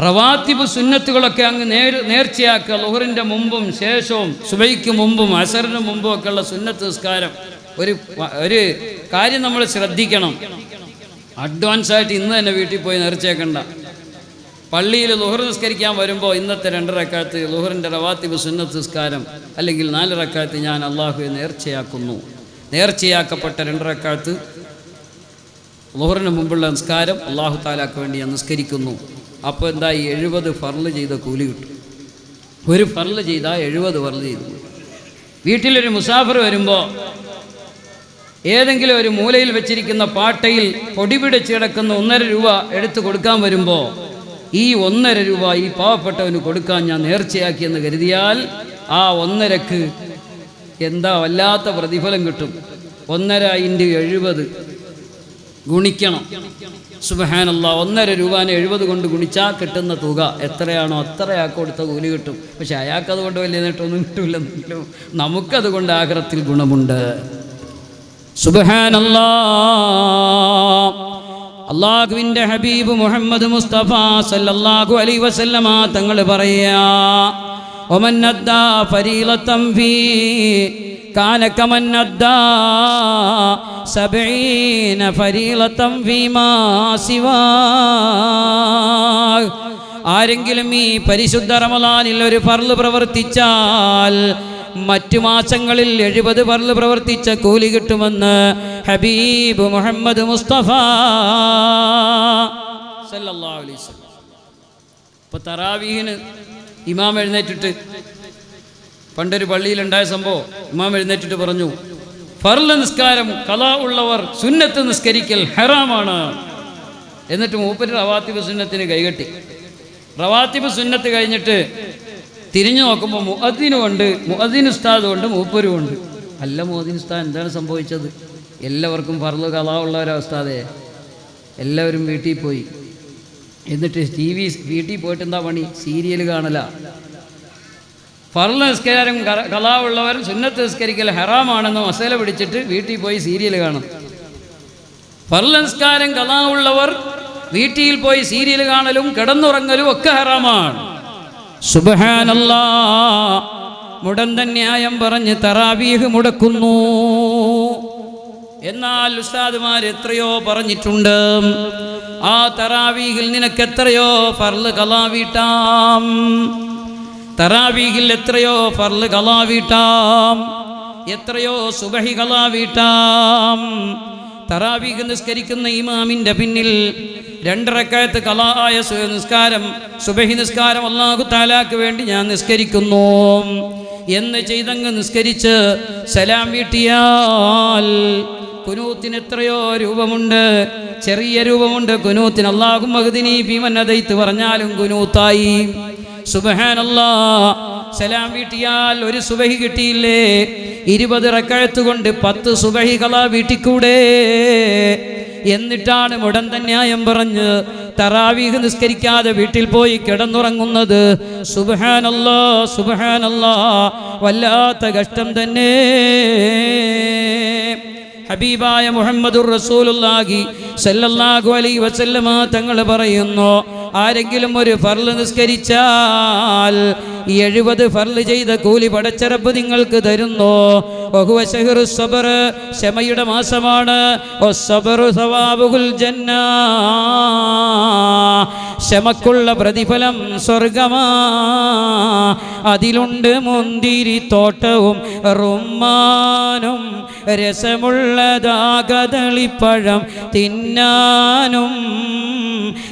റവാത്തിബ് സുന്നത്തുകളൊക്കെ അങ്ങ് നേർച്ചയാക്കുക. ളുഹറിൻ്റെ മുമ്പും ശേഷവും, സുബൈക്ക് മുമ്പും അസറിന് മുമ്പും ഒക്കെയുള്ള സുന്നത്ത് നിസ്കാരം. ഒരു കാര്യം നമ്മൾ ശ്രദ്ധിക്കണം, അഡ്വാൻസായിട്ട് ഇന്ന് തന്നെ വീട്ടിൽ പോയി നേർച്ചയാക്കണ്ട. പള്ളിയിൽ ളുഹർ നിസ്കരിക്കാൻ വരുമ്പോൾ ഇന്നത്തെ 2 റക്അത്ത് ളുഹറിൻ്റെ റവാത്തിബ് സുന്നത്ത് നിസ്കാരം, അല്ലെങ്കിൽ 4 റക്അത്ത് ഞാൻ അള്ളാഹുവെ നേർച്ചയാക്കുന്നു. നേർച്ചയാക്കപ്പെട്ട 2 റക്അത്ത് ളുഹറിന് മുമ്പുള്ള നിസ്കാരം അള്ളാഹു താലാക്ക് വേണ്ടി ഞാൻ നിസ്കരിക്കുന്നു. അപ്പോൾ എന്തായി? 70 ഫർള് ചെയ്ത കൂലി കിട്ടും. ഒരു ഫർള് ചെയ്താൽ 70 ഫർള് ചെയ്തു. വീട്ടിലൊരു മുസാഫർ വരുമ്പോൾ ഏതെങ്കിലും ഒരു മൂലയിൽ വെച്ചിരിക്കുന്ന പാട്ടയിൽ പൊടി പിടിച്ച് കിടക്കുന്ന 1.5 രൂപ എടുത്തു കൊടുക്കാൻ വരുമ്പോൾ, ഈ 1.5 രൂപ ഈ പാവപ്പെട്ടവന് കൊടുക്കാൻ ഞാൻ നേർച്ചയാക്കിയെന്ന് കരുതിയാൽ, ആ 1.5ക്ക് എന്താ വല്ലാത്ത പ്രതിഫലം കിട്ടും. 1.5 × 70 ഗുണിക്കണം. സുബ്ഹാനല്ലാഹ്, 1.5 രൂപനെ 70 കൊണ്ട് ഗുണിച്ചാൽ കിട്ടുന്ന തുക എത്രയാണോ അത്രയാൾക്ക് കൊടുത്ത കൂലി കിട്ടും. പക്ഷെ അയാൾക്കതുകൊണ്ട് വലിയ നേട്ടമൊന്നും കിട്ടില്ലെന്നെങ്കിലും നമുക്കതുകൊണ്ട് ആഖിറത്തിൽ ഗുണമുണ്ട്. സുബ്ഹാനല്ലാഹ്. അല്ലാഹുവിൻ്റെ ഹബീബ് മുഹമ്മദ് മുസ്തഫ സല്ലല്ലാഹു അലൈഹി വസല്ലമ തങ്ങൾ പറയാ, ഒമൻ അദ്ദാ ഫരീളതൻ ഫീ കാന കമൻ അദ്ദാ 70 ഫരീളതൻ ഫീമാ സിവാ. ആരെങ്കിലും ഈ പരിശുദ്ധ റമളാനിൽ ഒരു ഫർള് പ്രവർത്തിച്ചാൽ മറ്റു മാസങ്ങളിൽ 70 ഫർള് പ്രവർത്തിച്ച കൂലി കിട്ടുമെന്ന് ഹബീബ് മുഹമ്മദ് മുസ്തഫ സല്ലല്ലാഹു അലൈഹി വസല്ലം. ഇപ്പോൾ തറാവീഹിന് ഇമാം എഴുന്നേറ്റിട്ട്, പണ്ടൊരു പള്ളിയിലുണ്ടായ സംഭവം, ഇമാം എഴുന്നേറ്റിട്ട് പറഞ്ഞു, ഫർള് നിസ്കാരം ഖളാ ഉള്ളവർ സുന്നത്ത് നിസ്കരിക്കൽ ഹറാമാണ്. എന്നിട്ട് മൂപ്പര് റവാത്തിബ് സുന്നത്തിന് കൈകെട്ടി. റവാത്തിബ് സുന്നത്ത് കഴിഞ്ഞിട്ട് തിരിഞ്ഞു നോക്കുമ്പോൾ മുഅദ്ദിനുമുണ്ട്, മുഅദ്ദിൻ ഉസ്താദുമുണ്ട്, മൂപ്പരുമുണ്ട്. അല്ല മുഅദ്ദിൻ ഉസ്താദ്, എന്താണ് സംഭവിച്ചത്? എല്ലാവർക്കും ഫർള് ഖളാ ഉള്ളവരാ എല്ലാവരും വീട്ടിൽ പോയി. എന്നിട്ട് വീട്ടിൽ പോയിട്ട് എന്താ പണി? സീരിയൽ കാണല. ഫർള് നിസ്കാരം ഖളാ ഉള്ളവർ സുന്നത്ത് നിസ്കരിക്കൽ ഹറാമാണെന്ന് മസല പിടിച്ചിട്ട് വീട്ടിൽ പോയി സീരിയൽ കാണും. ഫർള് നിസ്കാരം ഖളാ ഉള്ളവർ വീട്ടിൽ പോയി സീരിയൽ കാണലും കിടന്നുറങ്ങലും ഒക്കെ ഹറാമാണ്. സുബ്ഹാനല്ലാഹ്. മുടന്തൻ ന്യായം പറഞ്ഞ് തറാവീഹ് മുടക്കുന്നു. എന്നാൽ ഉസ്താദുമാർ എത്രയോ പറഞ്ഞിട്ടുണ്ട്, ആ തറാവീഹിൽ നിനക്ക് എത്രയോ ഫർള് ഖളാ വീട്ടാം, തറാവീഹിൽ എത്രയോ ഫർള് ഖളാ വീട്ടാം, എത്രയോ സുബഹി ഖളാ വീട്ടാം. തറാവീഹ് നിസ്കരിക്കുന്ന ഇമാമിൻ്റെ പിന്നിൽ 2 റക്അത്ത് ഖളാ ആയ നിസ്കാരം, സുബഹി നിസ്കാരം അല്ലാഹു തആലാക്ക് വേണ്ടി ഞാൻ നിസ്കരിക്കുന്നു എന്ന് ചെയ്തങ്ങ് നിസ്കരിച്ച് സലാം വീട്ടിയാൽ കുനൂത്തിന് എത്രയോ രൂപമുണ്ട്, ചെറിയ രൂപമുണ്ട് കുനൂത്തിന്. അല്ലാഹുമ്മ ഹ്ദിനി ഫീമൻ ഹദൈത്ത് പറഞ്ഞാലും കുനൂത്തായി. സുബ്ഹാനല്ലാഹ്. സലാം വീട്ടിയാൽ ഒരു സുബഹി കിട്ടിയില്ലേ? 20 റക്അത്ത് കൊണ്ട് 10 സുബഹി ഖളാ വീട്ടിക്കൂടെ? എന്നിട്ടാണ് മുടന്തൻ ന്യായം പറഞ്ഞ് തറാവീഹ് നിസ്കരിക്കാതെ വീട്ടിൽ പോയി കിടന്നുറങ്ങുന്നത്. സുബ്ഹാനല്ലാഹ്, സുബ്ഹാനല്ലാഹ്. വല്ലാത്ത കഷ്ടം തന്നെ. ഹബീബായ മുഹമ്മദുർ റസൂലുള്ളാഹി സല്ലല്ലാഹു അലൈഹി വസല്ലമ തങ്ങൾ പറയുന്നു, ആരെങ്കിലും ഒരു ഫർള് നിസ്കരിച്ചാൽ 70 ഫർള് ചെയ്ത കൂലി പടച്ച റബ്ബ് നിങ്ങൾക്ക് തരുന്നു. വഹുവ ശഹ്റു സബർ, ക്ഷമയുടെ മാസമാണ്. വസ്സബറു സവാബുൽ ജന്ന, ക്ഷമക്കുള്ള പ്രതിഫലം സ്വർഗമാ. അതിലുണ്ട് മുന്തിരി തോട്ടവും റുമ്മാനും, രസമുള്ളതാകതളിപ്പഴം തിന്നാനും.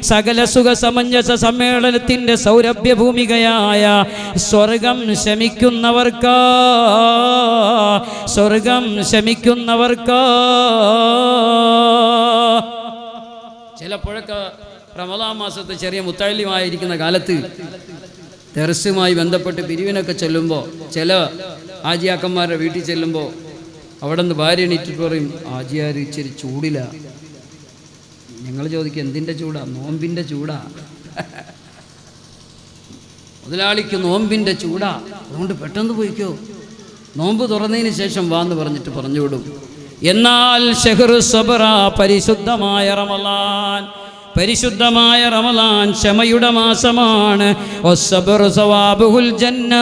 സകല സുഖ സമഞ്ജസ സമ്മേളനത്തിൻ്റെ സൗരഭ്യ ഭൂമികയായ സ്വർഗം ശമിക്കുന്നവർക്കാ, സ്വർഗം ശമിക്കുന്നവർക്കാ. ചിലപ്പോഴൊക്കെ റമളാൻ മാസത്ത് ചെറിയ മുത്തഅല്ലിമായിരിക്കുന്ന കാലത്ത് ദർസുമായി ബന്ധപ്പെട്ട് പിരിവിനൊക്കെ ചെല്ലുമ്പോൾ, ചില ആജിയാക്കന്മാരുടെ വീട്ടിൽ ചെല്ലുമ്പോൾ അവിടെ നിന്ന് ഭാര്യ എണീറ്റിട്ട് പറയും, ആജിയാർ ഇച്ചിരി ചൂടില്ല. ഞങ്ങൾ ചോദിക്കും, എന്തിൻ്റെ ചൂടാ? നോമ്പിൻ്റെ ചൂടാ. മുതലാളിക്ക് നോമ്പിൻ്റെ ചൂടാ, അതുകൊണ്ട് പെട്ടെന്ന് പോയിക്കോ, നോമ്പ് തുറന്നതിന് ശേഷം വാന്ന് പറഞ്ഞിട്ട് പറഞ്ഞുവിടും. എന്നാൽ ശഹ്റു സബറ, പരിശുദ്ധമായ റമളാൻ, പരിശുദ്ധമായ റമളാൻ ക്ഷമയുടെ മാസമാണ്. വസ്സബ്റു സവാബുൽ ജന്ന,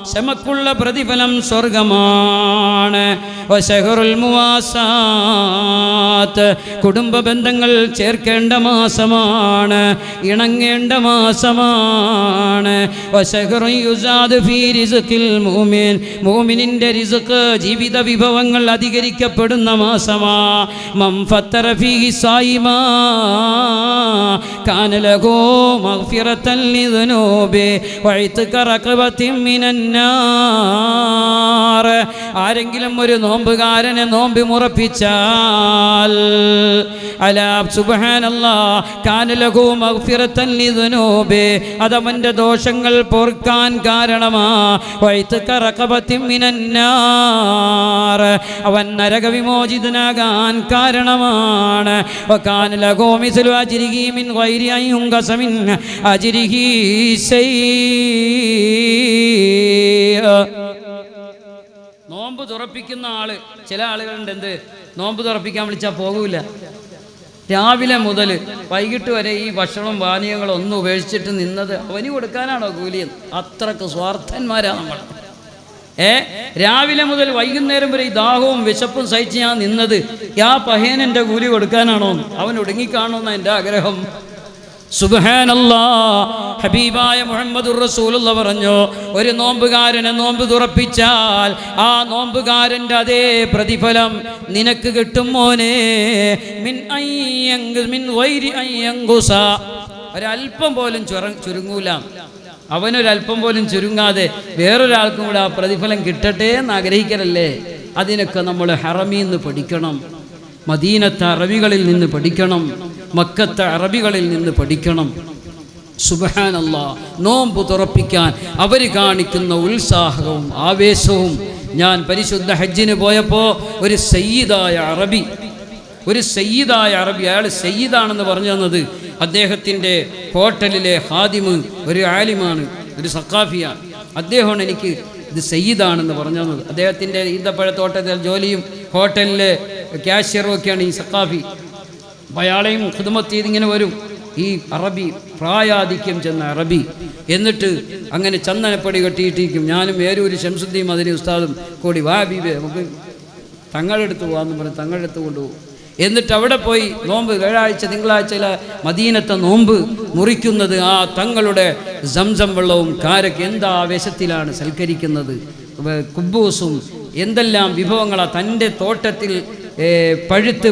ക്ഷമക്കുള്ള പ്രതിഫലം സ്വർഗമാണ്. വശഹറുൽ മുവാസാത്ത്, കുടുംബ ബന്ധങ്ങൾ ചേർക്കേണ്ട മാസമാണ്, ഇണങ്ങേണ്ട മാസമാണ്. വശഹറു യുസാദ് ഫീ റിസ്ഖിൽ മുഅ്മിൻ, മുഅ്മിനിന്റെ റിസ്ഖ്, ജീവിത വിഭവങ്ങൾ അധികരിക്കപ്പെടുന്ന മാസമാ. മൻ ഫത്തറ ഫീഹി സായിമാ കാന ലഹു മഗ്ഫിറതൻ ലിദുനൂബി വഇത്ക റഖബത്തിൻ മിനൻ നാർ. ആരെങ്കിലും ഒരു നോമ്പുകാരനെ നോമ്പ് മുറപ്പിച്ചാൽ, അലാ സുബ്ഹാനല്ലാഹ്, കാന ലഹു മഗ്ഫിറതൻ ലിദുനൂബി, അതവന്റെ ദോഷങ്ങൾ പൊറുക്കാൻ കാരണമാ. വഇത്ക റഖബത്തിൻ മിനൻ നാർ, അവൻ നരകവിമോചിതനാകാൻ കാരണമാണ്. വകാന ലഹു മിസ്ലു അജ്രിഹി മിൻ ഗൈരി അൻ യുൻഖസ മിൻ അജ്രിഹി ശൈഅ. നോമ്പ് തുറപ്പിക്കുന്ന ആള്, ചില ആളുകളുണ്ട്, എന്ത് നോമ്പ് തുറപ്പിക്കാൻ വിളിച്ചാൽ പോകൂല. രാവിലെ മുതൽ വൈകിട്ട് വരെ ഈ ഭക്ഷണവും പാനീയങ്ങളും ഒന്നും ഉപേക്ഷിച്ചിട്ട് നിന്നത് അവന് കൊടുക്കാനാണോ കൂലിയെന്ന്? അത്രക്ക് സ്വാർത്ഥന്മാരാ നമ്മൾ. രാവിലെ മുതൽ വൈകുന്നേരം വരെ ഈ ദാഹവും വിശപ്പും സഹിച്ച് ഞാൻ നിന്നത് ആ പഹേനൻ്റെ കൂലി കൊടുക്കാനാണോ? അവൻ ഒടുങ്ങിക്കാണോന്ന എൻ്റെ ആഗ്രഹം. സുബ്ഹാനല്ലാഹ്. ഹബീബായ മുഹമ്മദുർ റസൂലുള്ളാഹി പറഞ്ഞു, ഒരു നോമ്പുകാരനെ നോമ്പ് തുറപ്പിച്ചാൽ ആ നോമ്പുകാരൻ്റെ അതേ പ്രതിഫലം നിനക്ക് കിട്ടും മോനെ. മിൻ വൈരി അയ്യങ്കുസ, ഒരല്പം പോലും ചുരുങ്ങൂല. അവനൊരല്പം പോലും ചുരുങ്ങാതെ വേറൊരാൾക്കും കൂടെ ആ പ്രതിഫലം കിട്ടട്ടെ എന്ന് ആഗ്രഹിക്കലല്ലേ? അതിനൊക്കെ നമ്മൾ ഹറമിൽ നിന്ന് പഠിക്കണം, മദീനത്തെ അറബികളിൽ നിന്ന് പഠിക്കണം, മക്കത്തെ അറബികളിൽ നിന്ന് പഠിക്കണം. സുബ്ഹാനല്ലാഹ്. നോമ്പ് തുറപ്പിക്കാൻ അവർ കാണിക്കുന്ന ഉത്സാഹവും ആവേശവും. ഞാൻ പരിശുദ്ധ ഹജ്ജിന് പോയപ്പോൾ ഒരു സയ്യിദായ അറബി, അയാൾ സയ്യിദാണെന്ന് പറഞ്ഞു തന്നത് അദ്ദേഹത്തിൻ്റെ ഹോട്ടലിലെ ഹാദിമ് ഒരു ആലിമാണ്. ഒരു സഖാഫിയാണ്. അദ്ദേഹമാണ് എനിക്ക് ഇത് സയ്യിദാണെന്ന് പറഞ്ഞു തന്നത്. അദ്ദേഹത്തിൻ്റെ ഈന്തപ്പഴത്തോട്ടത്തിൽ ജോലിയും ഹോട്ടലിൽ ക്യാഷ്യറും ഒക്കെയാണ് ഈ സഖാഫി. അപ്പോൾ അയാളെയും ഖിദ്മത്ത് ചെയ്തിങ്ങനെ വരും ഈ അറബി, പ്രായാധിക്യം ചെന്ന അറബി. എന്നിട്ട് അങ്ങനെ ചന്ദനപ്പടി കെട്ടിയിട്ടിരിക്കും. ഞാനും ഏരൂര് ശംസുദ്ദീൻ മദനി ഉസ്താദും കൂടി വാ ബീബേ നമുക്ക് തങ്ങളെടുത്ത് പോകാമെന്ന് പറഞ്ഞ് തങ്ങളെടുത്ത് കൊണ്ടുപോകും. എന്നിട്ട് അവിടെ പോയി നോമ്പ് വ്യാഴാഴ്ച തിങ്കളാഴ്ചയിലെ മദീനത്തെ നോമ്പ് മുറിക്കുന്നത് ആ തങ്ങളുടെ സംസം വെള്ളവും കാരക്ക് എന്താ ആവേശത്തിലാണ് സൽക്കരിക്കുന്നത്. കുബൂസും എന്തെല്ലാം വിഭവങ്ങളാണ് തൻ്റെ തോട്ടത്തിൽ പഴുത്ത്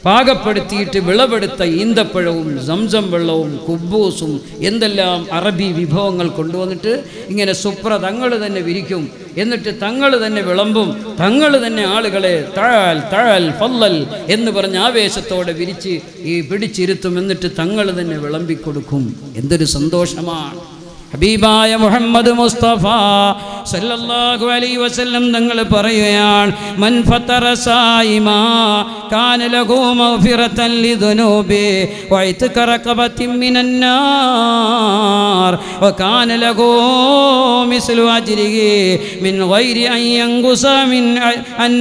പാകപ്പെടുത്തിയിട്ട് വിളവെടുത്ത ഈന്തപ്പഴവും സംസം വെള്ളവും കുബൂസും എന്തെല്ലാം അറബി വിഭവങ്ങൾ കൊണ്ടുവന്നിട്ട് ഇങ്ങനെ സുപ്ര തങ്ങൾ തന്നെ വിരിക്കും. എന്നിട്ട് തങ്ങൾ തന്നെ വിളമ്പും. തങ്ങൾ തന്നെ ആളുകളെ തഴൽ ഫല്ലൽ എന്ന് പറഞ്ഞ് ആവേശത്തോടെ വിരിച്ച് പിടിച്ചിരുത്തും. എന്നിട്ട് തങ്ങൾ തന്നെ വിളമ്പിക്കൊടുക്കും. എന്തൊരു സന്തോഷമാണ്. ഹബീബായ മുഹമ്മദ് മുസ്തഫ സല്ലല്ലാഹു അലൈഹി വസല്ലം തങ്ങൾ പറയുകയാണ്, മൻ ഫതറ സായിമാ കാന ലഹു മഗ്ഫിറതൻ ലിദുനൂബി വഇത്ക റഖബത്തിൻ മിനൻ നാർ വകാന ലഹു മിസ്ലു അജ്രിഹി മിൻ ഗൈരി അൻ യൻഖുസ മിൻ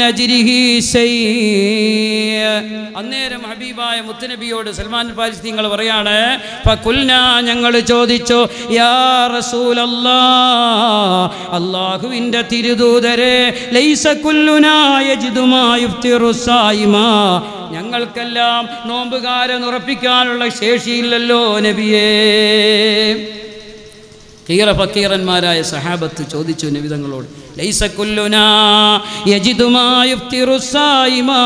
അജ്രിഹി ശൈഅ. അന്നേരം ഹബീബായ മുത്തുനബിയോട് സൽമാൻ ഫാരിസി തങ്ങൾ പറയാണ്, ഫഖുൽനാ ഞങ്ങൾ ചോദിച്ചു, യാ റസൂലല്ലാഹ് അല്ലാഹുവിൻ്റെ തിരുദൂതരെ, ലൈസ കുല്ലുനാ യജിദു മാ യുഫ്തിറു സായിമാ, ഞങ്ങൾക്കെല്ലാം നോമ്പുകാരൻ ഉറപ്പിക്കാനുള്ള ശേഷിയില്ലല്ലോ നബിയേ. ഫക്കീറന്മാരായ സഹാബത്ത് ചോദിച്ചു നബി തങ്ങളോട്, ലൈസ കുല്ലുനാ യജിദു മാ യുഫ്തിറു സായിമാ.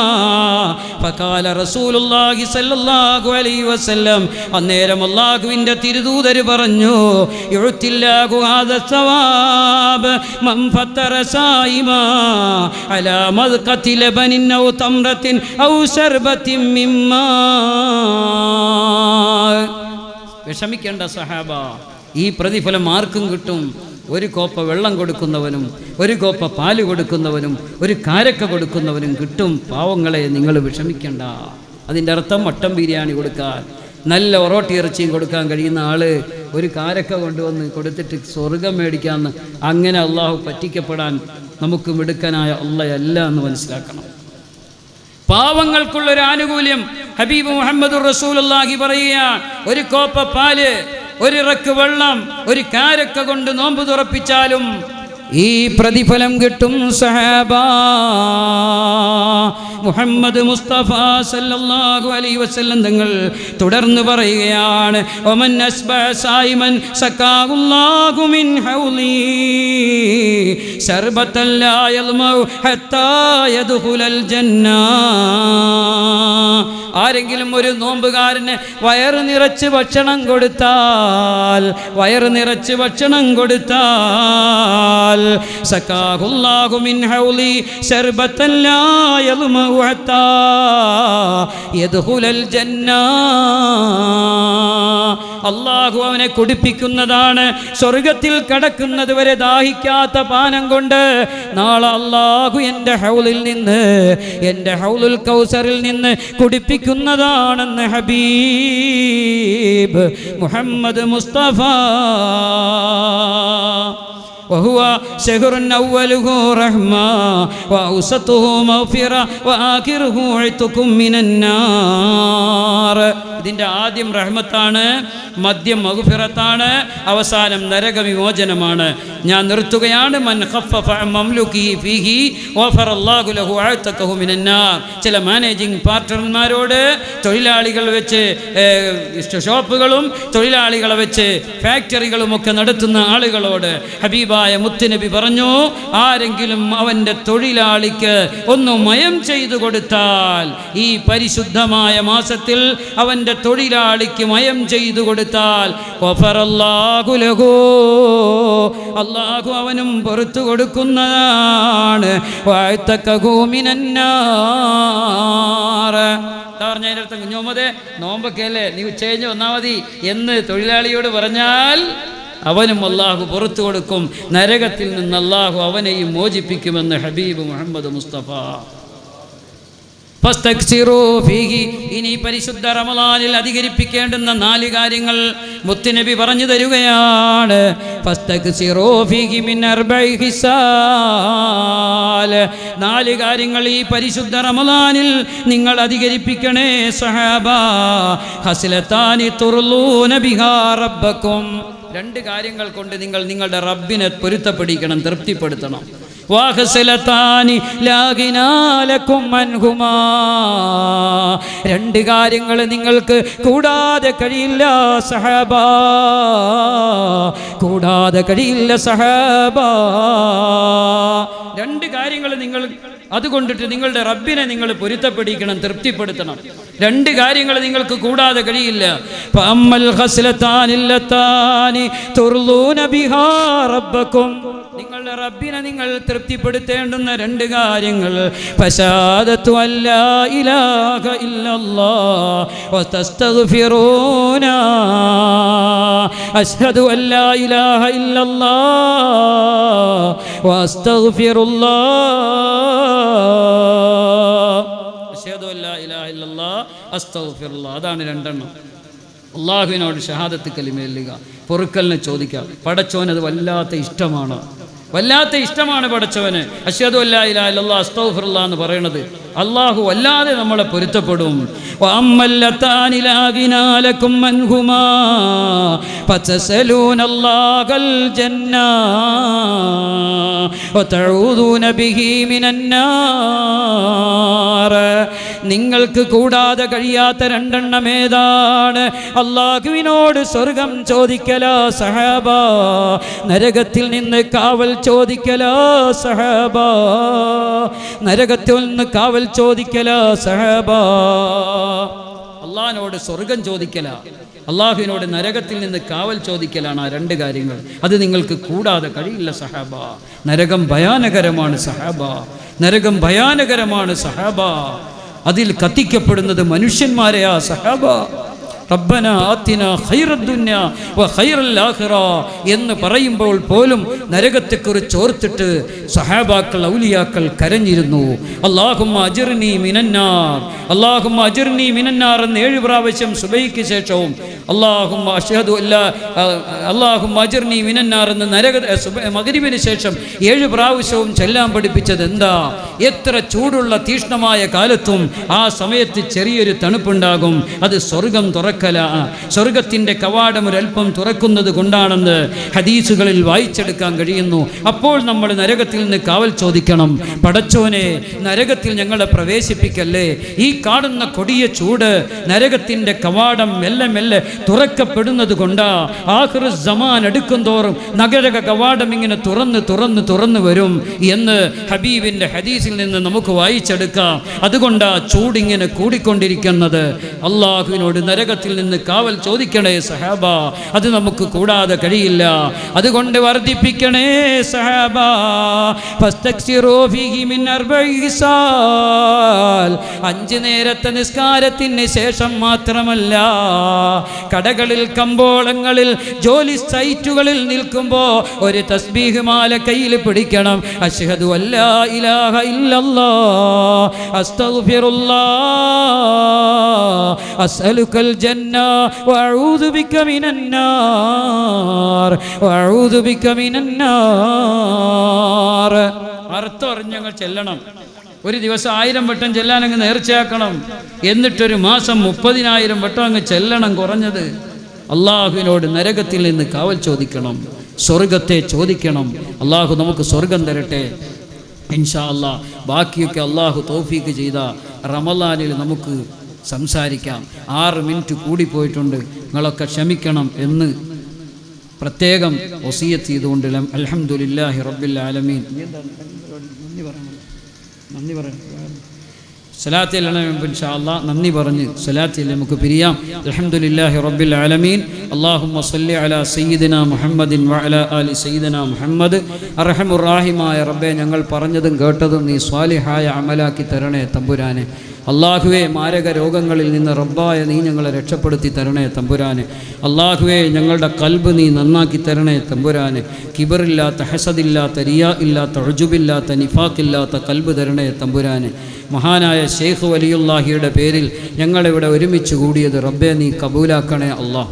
ഫഖാല റസൂലുള്ളാഹി സ്വല്ലല്ലാഹു അലൈഹി വസല്ലം, അന്നേരം അല്ലാഹുവിൻ്റെ തിരുദൂതർ പറഞ്ഞു, യുഅ്തില്ലാഹു ഹാദ സവാബ് മൻ ഫത്തറ സായിമാ അലാ മദ്ഖത്തി ലബനിൻ ഔ തംറത്തിൻ ഔ ശർബത്തിൻ മിമ്മാ. വിഷമിക്കേണ്ട സഹാബ, ഈ പ്രതിഫലം ആർക്കും കിട്ടും. ഒരു കോപ്പ വെള്ളം കൊടുക്കുന്നവനും ഒരു കോപ്പ പാല് കൊടുക്കുന്നവനും ഒരു കാരക്ക കൊടുക്കുന്നവനും കിട്ടും. പാവങ്ങളെ നിങ്ങൾ വിഷമിക്കണ്ട. അതിൻ്റെ അർത്ഥം മട്ടൻ ബിരിയാണി കൊടുക്കാൻ, നല്ല ഒറോട്ടി ഇറച്ചിയും കൊടുക്കാൻ കഴിയുന്ന ആള് ഒരു കാരക്ക കൊണ്ടുവന്ന് കൊടുത്തിട്ട് സ്വർഗം മേടിക്കാമെന്ന് അങ്ങനെ അള്ളാഹു പറ്റിക്കപ്പെടാൻ നമുക്ക് മിടുക്കനായ അള്ളയല്ല എന്ന് മനസ്സിലാക്കണം. പാവങ്ങൾക്കുള്ളൊരു ആനുകൂല്യം ഹബീബ് മുഹമ്മദ് റസൂലുള്ളാഹി പറയുകയാണ്, ഒരു കോപ്പ പാല്, ഒരു റക്ക് വെള്ളം, ഒരു കാരക്ക കൊണ്ട് നോമ്പ് തുറപ്പിച്ചാലും ഈ പ്രതിഫലം കിട്ടും സഹാബാ. മുഹമ്മദ് മുസ്തഫ സല്ലല്ലാഹു അലൈഹി വസല്ലം തങ്ങൾ തുടർന്ന് പറയുകയാണ്, ഒമൻ അസ്ബഹ സായിമൻ സഖാഹുല്ലാഹു മിൻ ഹൗലി ശർബത്തൻ ലാ യൽമഉ ഹത്താ യദ്ഖുലൽ ജന്ന. ആരെങ്കിലും ഒരു നോമ്പുകാരന് വയറ് നിറച്ച് ഭക്ഷണം കൊടുത്താൽ സഖാഹുല്ലാഹു മിൻ ഹൗലി ശർബത്തൻ ലാ യൽമഉ ഹത്താ യദ്ഖുലൽ ജന്ന. അല്ലാഹു അവനെ കുടിപ്പിക്കുന്നതാണ് സ്വർഗത്തിൽ കടക്കുന്നത് വരെ ദാഹിക്കാത്ത പാനം കൊണ്ട്. നാളെ അല്ലാഹു എൻ്റെ ഹൗലിൽ നിന്ന്, എൻ്റെ ഹൗലുൽ കൗസറിൽ നിന്ന് കുടിപ്പിക്കുന്നതാണെന്ന് ഹബീബ് മുഹമ്മദ് മുസ്തഫ. وهو شهر أوله رحمة وأوسطه مغفرة وآخره عتق من النار. ഇതിൻ്റെ ആദ്യം റഹ്മത്താണ്, മദ്യം മഗ്ഫിറത്താണ്, അവസാനം നരകവിമോചനമാണ്. ഞാൻ നിർത്തുകയാണ്. മൻ ഖഫഫ മംലുകിഹി ഫീഹി വഫറല്ലാഹു ലഹു അഅതഖഹു മിനന്നാർ. ചില മാനേജിംഗ് പാർട്ണർമാരോട്, തൊഴിലാളികൾ വെച്ച് ഷോപ്പുകളും തൊഴിലാളികളെ വെച്ച് ഫാക്ടറികളും ഒക്കെ നടത്തുന്ന ആളുകളോട് ഹബീബായ മുത്തുനബി പറഞ്ഞു, ആരെങ്കിലും അവൻ്റെ തൊഴിലാളിക്ക് ഒന്ന് മയം ചെയ്തു കൊടുത്താൽ, ഈ പരിശുദ്ധമായ മാസത്തിൽ അവൻ്റെ തൊഴിലാളിക്ക് മയം ചെയ്തു കൊടുത്താൽ ഗഫറല്ലാഹു ലഹു, അല്ലാഹു അവനും പുറത്തു കൊടുക്കുന്നതാണ്. വഅതഖഹു മിനന്നാർ. പറഞ്ഞതിനർത്ഥം, കുഞ്ഞോമതെ നോമ്പൊക്കെ അല്ലേ, നീ ഉച്ചകഴിഞ്ഞ് വന്നാൽ മതി എന്ന് തൊഴിലാളിയോട് പറഞ്ഞാൽ അവനും അല്ലാഹു പുറത്തു കൊടുക്കും. നരകത്തിൽ നിന്ന് അല്ലാഹു അവനെയും മോചിപ്പിക്കുമെന്ന് ഹബീബ് മുഹമ്മദ് മുസ്തഫ. ഇനി പരിശുദ്ധ റമളാനിൽ അധികരിപ്പിക്കേണ്ടുന്ന 4 കാര്യങ്ങൾ മുത്തുനബി പറഞ്ഞു തരുകയാണ്. 4 കാര്യങ്ങൾ ഈ പരിശുദ്ധ റമളാനിൽ നിങ്ങൾ അധികരിപ്പിക്കണേ സഹാബ. ഹസ്ലത്താനി തുർലൂന ബിഹാ റബ്ബക്കും. 2 കാര്യങ്ങൾ കൊണ്ട് നിങ്ങൾ നിങ്ങളുടെ റബ്ബിനെ പൊരുത്തപ്പെടിക്കണം, തൃപ്തിപ്പെടുത്തണം. വാഹസലത്താനി ലാഗിനാലക്കും അൻഹുമാ. 2 കാര്യങ്ങൾ നിങ്ങൾക്ക് കൂടാതെ കഴിയില്ല സഹബ, കൂടാതെ കഴിയില്ല സഹബ. 2 കാര്യങ്ങൾ നിങ്ങൾ അതുകൊണ്ടിട്ട് നിങ്ങളുടെ റബ്ബിനെ നിങ്ങൾ പൊരുത്തപ്പെടിക്കണം, തൃപ്തിപ്പെടുത്തണം. 2 കാര്യങ്ങൾ നിങ്ങൾക്ക് കൂടാതെ കഴിയില്ല. ഫഅമ്മൽ ഖസ്ലതാനില്ലതാനി തുർലൂന ബിഹാ റബ്ബക്കും. നിങ്ങളുടെ റബ്ബിനെ നിങ്ങൾ തൃപ്തിപ്പെടുത്തേണ്ടുന്ന 2 കാര്യങ്ങൾ. ഫശാദത്തു അല്ലാ ഇലാഹ ഇല്ലല്ലാഹ് വതസ്തഗ്ഫിറൂന. അശ്ഹദു അല്ലാ ഇലാഹ ഇല്ലല്ലാഹ് വഅസ്തഗ്ഫിറുല്ലാഹ്. അശ്ഹദു അല്ലാ ഇലാഹ ഇല്ലല്ലാഹ് അസ്തഗ്ഫിറുല്ലാഹ്. അതാണ് 2 അള്ളാഹുവിനോട് ഷഹാദത്ത് കലിമ ചൊല്ലുക, പൊറുക്കലിനെ ചോദിക്കുക. പടച്ചോനത് വല്ലാത്ത ഇഷ്ടമാണ്, വല്ലാത്ത ഇഷ്ടമാണ് പടച്ചവന്. അശ്ഹദു അല്ലാ ഇലാഹ ഇല്ലല്ലാഹ് അസ്തഗ്ഫിറുല്ലാഹ് എന്ന് പറയുന്നത്. അള്ളാഹു വല്ലാതെ നമ്മളെ പൊരുത്തപ്പെടും. വഅമ്മല്ലതാനി ലാഗിനാലക്കും അൻഹുമാ ഫതസലൂനല്ലാഹൽ ജന്ന വതഊദൂന ബിഹി മിനന്നാർ. നിങ്ങൾക്ക് കൂടാതെ കഴിയാത്ത 2 ഏതാണ്? അള്ളാഹുവിനോട് സ്വർഗം ചോദിക്കലാ സഹബ, നരകത്തിൽ നിന്ന് കാവൽ ചോദിക്കലാ സഹബ, നരകത്തിൽ നിന്ന് കാവൽ ചോദിക്കലാ സഹബ. അള്ളാഹിനോട് സ്വർഗം ചോദിക്കല, അള്ളാഹുവിനോട് നരകത്തിൽ നിന്ന് കാവൽ ചോദിക്കലാണ് ആ 2 കാര്യങ്ങൾ. അത് നിങ്ങൾക്ക് കൂടാതെ കഴിയില്ല സഹബ. നരകം ഭയാനകരമാണ് സഹബ, നരകം ഭയാനകരമാണ് സഹബ. അതിൽ കത്തിക്കപ്പെടുന്നത് മനുഷ്യന്മാരെയാ സഹബ. റബ്ബന ആതിന ഖൈറദ് ദുനിയ വ ഖൈറൽ ആഖിറ എന്ന് പറയുമ്പോൾ പോലും നരകത്തെക്കുറിച്ച് ഓർത്തിട്ട് സഹാബാക്കൾ ഔലിയാക്കൾ കരഞ്ഞിരുന്നു. അല്ലാഹുമ്മ അജിർനി മിനന്നാർ, അല്ലാഹുമ്മ അജിർനി മിനന്നാർ എന്ന് 7 പ്രാവശ്യം സുബഹിക്ക് ശേഷവും അല്ലാഹുമ്മ അഷ്ഹദു അല്ലാ അല്ലാഹുമ്മ അജിർനി മിനന്നാർ എന്ന് മഗ്രിബിന് ശേഷം 7 പ്രാവശ്യവും ചൊല്ലാൻ പഠിപ്പിച്ചത് എന്താ? എത്ര ചൂടുള്ള തീഷ്ണമായ കാലത്തും ആ സമയത്ത് ചെറിയൊരു തണുപ്പുണ്ടാകും. അത് സ്വർഗം സ്വർഗത്തിൻ്റെ കവാടം ഒരൽപ്പം തുറക്കുന്നത് കൊണ്ടാണെന്ന് ഹദീസുകളിൽ വായിച്ചെടുക്കാൻ കഴിയുന്നു. അപ്പോൾ നമ്മൾ നരകത്തിൽ നിന്ന് കാവൽ ചോദിക്കണം. പടച്ചോനെ, നരകത്തിൽ ഞങ്ങളെ പ്രവേശിപ്പിക്കല്ലേ. ഈ കാണുന്ന കൊടിയ ചൂട്, നരകത്തിൻ്റെ കവാടം മെല്ലെ മെല്ലെ തുറക്കപ്പെടുന്നത് കൊണ്ടാ ആഖിറു സമാൻ അടുക്കും തോറും നരക കവാടം ഇങ്ങനെ തുറന്ന് വരും എന്ന് ഹബീബിൻ്റെ ഹദീസിൽ നിന്ന് നമുക്ക് വായിച്ചെടുക്കാം. അതുകൊണ്ടാ ചൂടിങ്ങനെ കൂടിക്കൊണ്ടിരിക്കുന്നത്. അള്ളാഹുവിനോട് നരകത്തിൽ നിന്ന് കാവൽ ചോദിക്കണേ സഹാബ, അത് നമുക്ക് കൂടാതെ കഴിയില്ല. അതുകൊണ്ട് വർദ്ധിപ്പിക്കണേ സഹാബ. ഫസ്തക്സിറൂ ഫീഹി മിൻ 4 സാൽ. 5 നേരത്തെ നിസ്കാരത്തിന് ശേഷം മാത്രമല്ല, കടകളിൽ, കമ്പോളങ്ങളിൽ, ജോലി സൈറ്റുകളിൽ നിൽക്കുമ്പോൾ ഒരു തസ്ബീഹ് മാല കയ്യിൽ പിടിക്കണം. അശ്ഹദു അല്ലാ ഇലാഹ ഇല്ലല്ലാഹ് അസ്തഗ്ഫിറുല്ലാഹ് അസ്അലുകൽ ജന്ന വഅഊദു ബിക മിനന്നാർ വഅഊദു ബിക മിനന്നാർ. അർത്ഥം അറിഞ്ഞങ്ങൾ ചെല്ലണം. ഒരു ദിവസം 1000 വട്ടം ചെല്ലാൻ അങ്ങ് നേർച്ചയാക്കണം. എന്നിട്ടൊരു മാസം 30,000 വട്ടം അങ്ങ് ചെല്ലണം കുറഞ്ഞത്. അള്ളാഹുവിനോട് നരകത്തിൽ നിന്ന് കാവൽ ചോദിക്കണം, സ്വർഗത്തെ ചോദിക്കണം. അള്ളാഹു നമുക്ക് സ്വർഗം തരട്ടെ ഇൻഷാ അല്ലാ. ബാക്കിയൊക്കെ അള്ളാഹു തൗഫീക്ക് ചെയ്ത റമളാനിൽ നമുക്ക് സംസാരിക്കാം. 6 മിനിറ്റ് കൂടിപ്പോയിട്ടുണ്ട്, നിങ്ങളൊക്കെ ക്ഷമിക്കണം എന്ന് പ്രത്യേകം വസിയത്ത് ചെയ്തുകൊണ്ട് അൽഹംദുലില്ലാഹി റബ്ബിൽ ആലമീൻ. നന്ദി പറയണം. സലാത്തിൽ ഇൻഷാ അല്ലാഹ് നന്ദി പറഞ്ഞ് സലാത്തിൽ നമുക്ക് പിരിയാം. അൽഹംദുലില്ലാഹി റബ്ബിൽ ആലമീൻ. അല്ലാഹുമ്മ സ്വല്ലി അലാ സയ്യിദിനാ മുഹമ്മദിൻ വഅലാ ആലി സയ്യിദിനാ മുഹമ്മദ്. അർഹമുർ റഹീമായ റബ്ബേ, ഞങ്ങൾ പറഞ്ഞതും കേട്ടതും നീ സ്വാലിഹായ അമലാക്കി തരണേ തമ്പുരാനെ. അള്ളാഹുവേ മാരക രോഗങ്ങളിൽ നിന്ന് റബ്ബായ നീ ഞങ്ങളെ രക്ഷപ്പെടുത്തി തരണേ തമ്പുരാനെ. അള്ളാഹുവേ ഞങ്ങളുടെ കൽബ് നീ നന്നാക്കി തരണേ തമ്പുരാനെ. കിബറില്ലാത്ത, ഹസദില്ലാത്ത, റിയാ ഇല്ലാത്ത, ഉജുബില്ലാത്ത, നിഫാഖില്ലാത്ത കൽബ് തരണേ തമ്പുരാനെ. മഹാനായ ശൈഖ് വലിയുല്ലാഹിയുടെ പേരിൽ ഞങ്ങളിവിടെ ഒരുമിച്ച് കൂടിയത് റബ്ബേ നീ കബൂലാക്കണേ അല്ലാഹ്.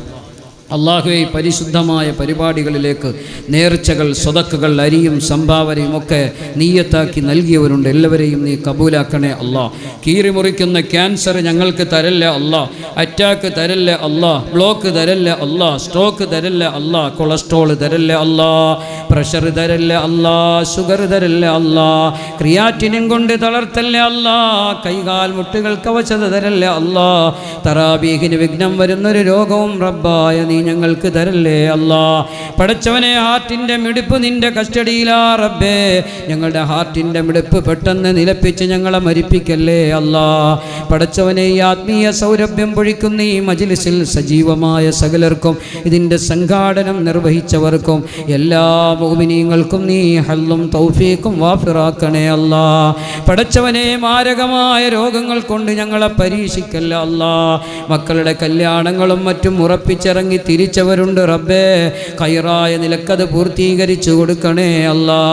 അള്ളാഹുവേ പരിശുദ്ധമായ പരിപാടികളിലേക്ക് നേർച്ചകൾ, സ്വതക്കുകൾ, അരിയും സംഭാവനയും ഒക്കെ നീയത്താക്കി നൽകിയവരുണ്ട്. എല്ലാവരെയും നീ കബൂലാക്കണേ അല്ലാഹ്. കീറിമുറിക്കുന്ന ക്യാൻസർ ഞങ്ങൾക്ക് തരല്ല അല്ലാഹ്, അറ്റാക്ക് തരല്ല അല്ലാഹ്, ബ്ലോക്ക് തരല്ല അല്ലാഹ്, സ്ട്രോക്ക് തരല്ല അല്ലാഹ്, കൊളസ്ട്രോൾ തരല്ല അല്ലാഹ്, പ്രഷർ തരല്ല അല്ലാഹ്, ഷുഗർ തരല്ല അല്ലാഹ്, ക്രിയാറ്റിനും കൊണ്ട് തളർത്തല്ല അല്ലാഹ്, കൈകാൽ മുട്ടുകൾ കവചത തരല്ല അല്ലാഹ്, തറാബീഹിന് വിഘ്നം വരുന്നൊരു രോഗവും റബ്ബായ നീ ഞങ്ങൾക്ക് തരല്ലേ അല്ലാ. പടച്ചവനെ ഹാർട്ടിൻ്റെ മിടിപ്പ് നിന്റെ കസ്റ്റഡിയിലാ റബ്ബേ. ഞങ്ങളുടെ ഹാർട്ടിൻ്റെ മിടിപ്പ് പെട്ടെന്ന് നിലപ്പിച്ച് ഞങ്ങളെ മരിപ്പിക്കല്ലേ അല്ലാ. പടച്ചവനെ ഈ ആത്മീയ സൗരഭ്യം പൊഴിക്കുന്ന ഈ മജ്ലിസിൽ സജീവമായ സകലർക്കും ഇതിൻ്റെ സംഘാടനം നിർവഹിച്ചവർക്കും എല്ലാ മുഅ്മിനീങ്ങൾക്കും നീ ഹല്ലും തൗഫീഖും വാഫിറാക്കണേ അല്ലാ. പടച്ചവനെ മാരകമായ രോഗങ്ങൾ കൊണ്ട് ഞങ്ങളെ പരീക്ഷിക്കല്ല അല്ലാ. മക്കളുടെ കല്യാണങ്ങളും മറ്റും ഉറപ്പിച്ചിറങ്ങി തിരിച്ചവരുണ്ട് റബ്ബേ. ഖൈറായ നിലക്കത് പൂർത്തീകരിച്ചു കൊടുക്കണേ അല്ലാ.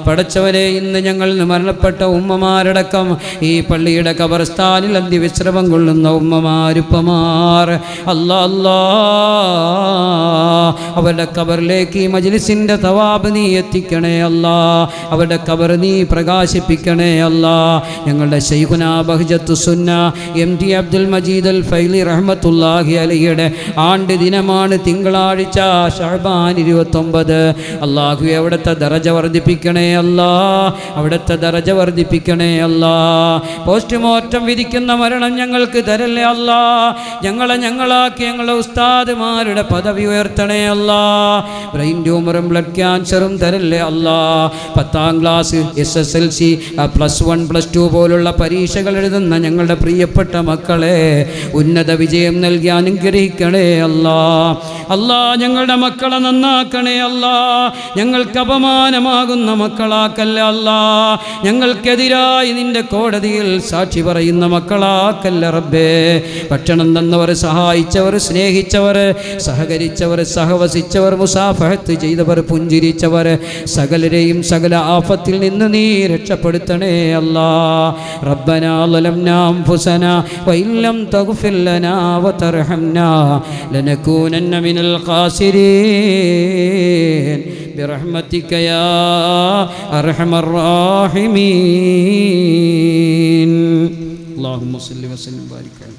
പടച്ചവനെ ഇന്ന് ഞങ്ങൾ മരണപ്പെട്ട ഉമ്മമാരടക്കം ഈ പള്ളിയുടെ ഖബർസ്ഥാനിൽ അന്ത്യവിശ്രമം കൊള്ളുന്ന ഉമ്മമാരുപ്പമാർ അല്ലാ അല്ലാ, അവരുടെ ഖബറിലേക്ക് ഈ മജ്ലിസിൻ്റെ തവാബ് നീ എത്തിക്കണേ അല്ലാ. അവരുടെ ഖബർ നീ പ്രകാശിപ്പിക്കണേ അല്ലാ. ഞങ്ങളുടെ ശൈഖുനാ ബഹ്ജത്തു സുന്ന MT അബ്ദുൽ മജീദ് അൽ ഫൈലി റഹ്മത്തുള്ളാഹി അലൈഹിയുടെ ആണ്ട് ദിനമാണ് തിങ്കളാഴ്ച ശഅബാൻ 29. അല്ലാഹുവേ അവിടുത്തെ ദറജ വർദ്ധിപ്പിക്കണേ അല്ലാ, അവിടുത്തെ ദറജ വർദ്ധിപ്പിക്കണേ അല്ലാ. പോസ്റ്റ്മോർട്ടം വിധിക്കുന്ന മരണം ഞങ്ങൾക്ക് തരല്ലേ അല്ലാ. ഞങ്ങളാക്കി ഞങ്ങളെ ഉസ്താദുമാരുടെ പദവി ഉയർത്തണേ അല്ലാ. ബ്രെയിൻ ട്യൂമറും ബ്ലഡ് ക്യാൻസറും തരല്ലേ അല്ലാ. 10ാം ക്ലാസ്, SSLC, +1 +2 പോലുള്ള പരീക്ഷകൾ എഴുതുന്ന ഞങ്ങളുടെ പ്രിയപ്പെട്ട മക്കളെ ഉന്നത വിജയം നൽകി അനുഗ്രഹിക്കണേ അല്ലാ. അല്ലാ ഞങ്ങളുടെ മക്കളെ നന്നാക്കണേ അല്ലാ. ഞങ്ങൾക്ക് അപമാനമാകുന്ന മക്കളാക്കല്ല അല്ലാ. ഞങ്ങൾക്കെതിരായി നിന്റെ കോടതിയിൽ സാക്ഷി പറയുന്ന മക്കളാക്കല്ല റബ്ബേ. ഭക്ഷണം തന്നവർ, സഹായിച്ചവർ, സ്നേഹിച്ചവർ, സഹകരിച്ചവർ, സഹവസിച്ചവർ, മുസാഫഹത്ത് ചെയ്തവർ, പുഞ്ചിരിച്ചവർ, സകലരെയും സകല ആഫത്തിൽ നിന്ന് നീ രക്ഷപ്പെടുത്തണേ അല്ലാ. റബ്ബനാ ളലംനാ അൻഫുസനാ വഇല്ലം തഗ്ഫിർ ലനാ വതർഹംനാ ലനകൂനന്ന മിനൽ ഖാസിരീൻ برحمتك يا أرحم الراحمين. اللهم صل وسلم وبارك على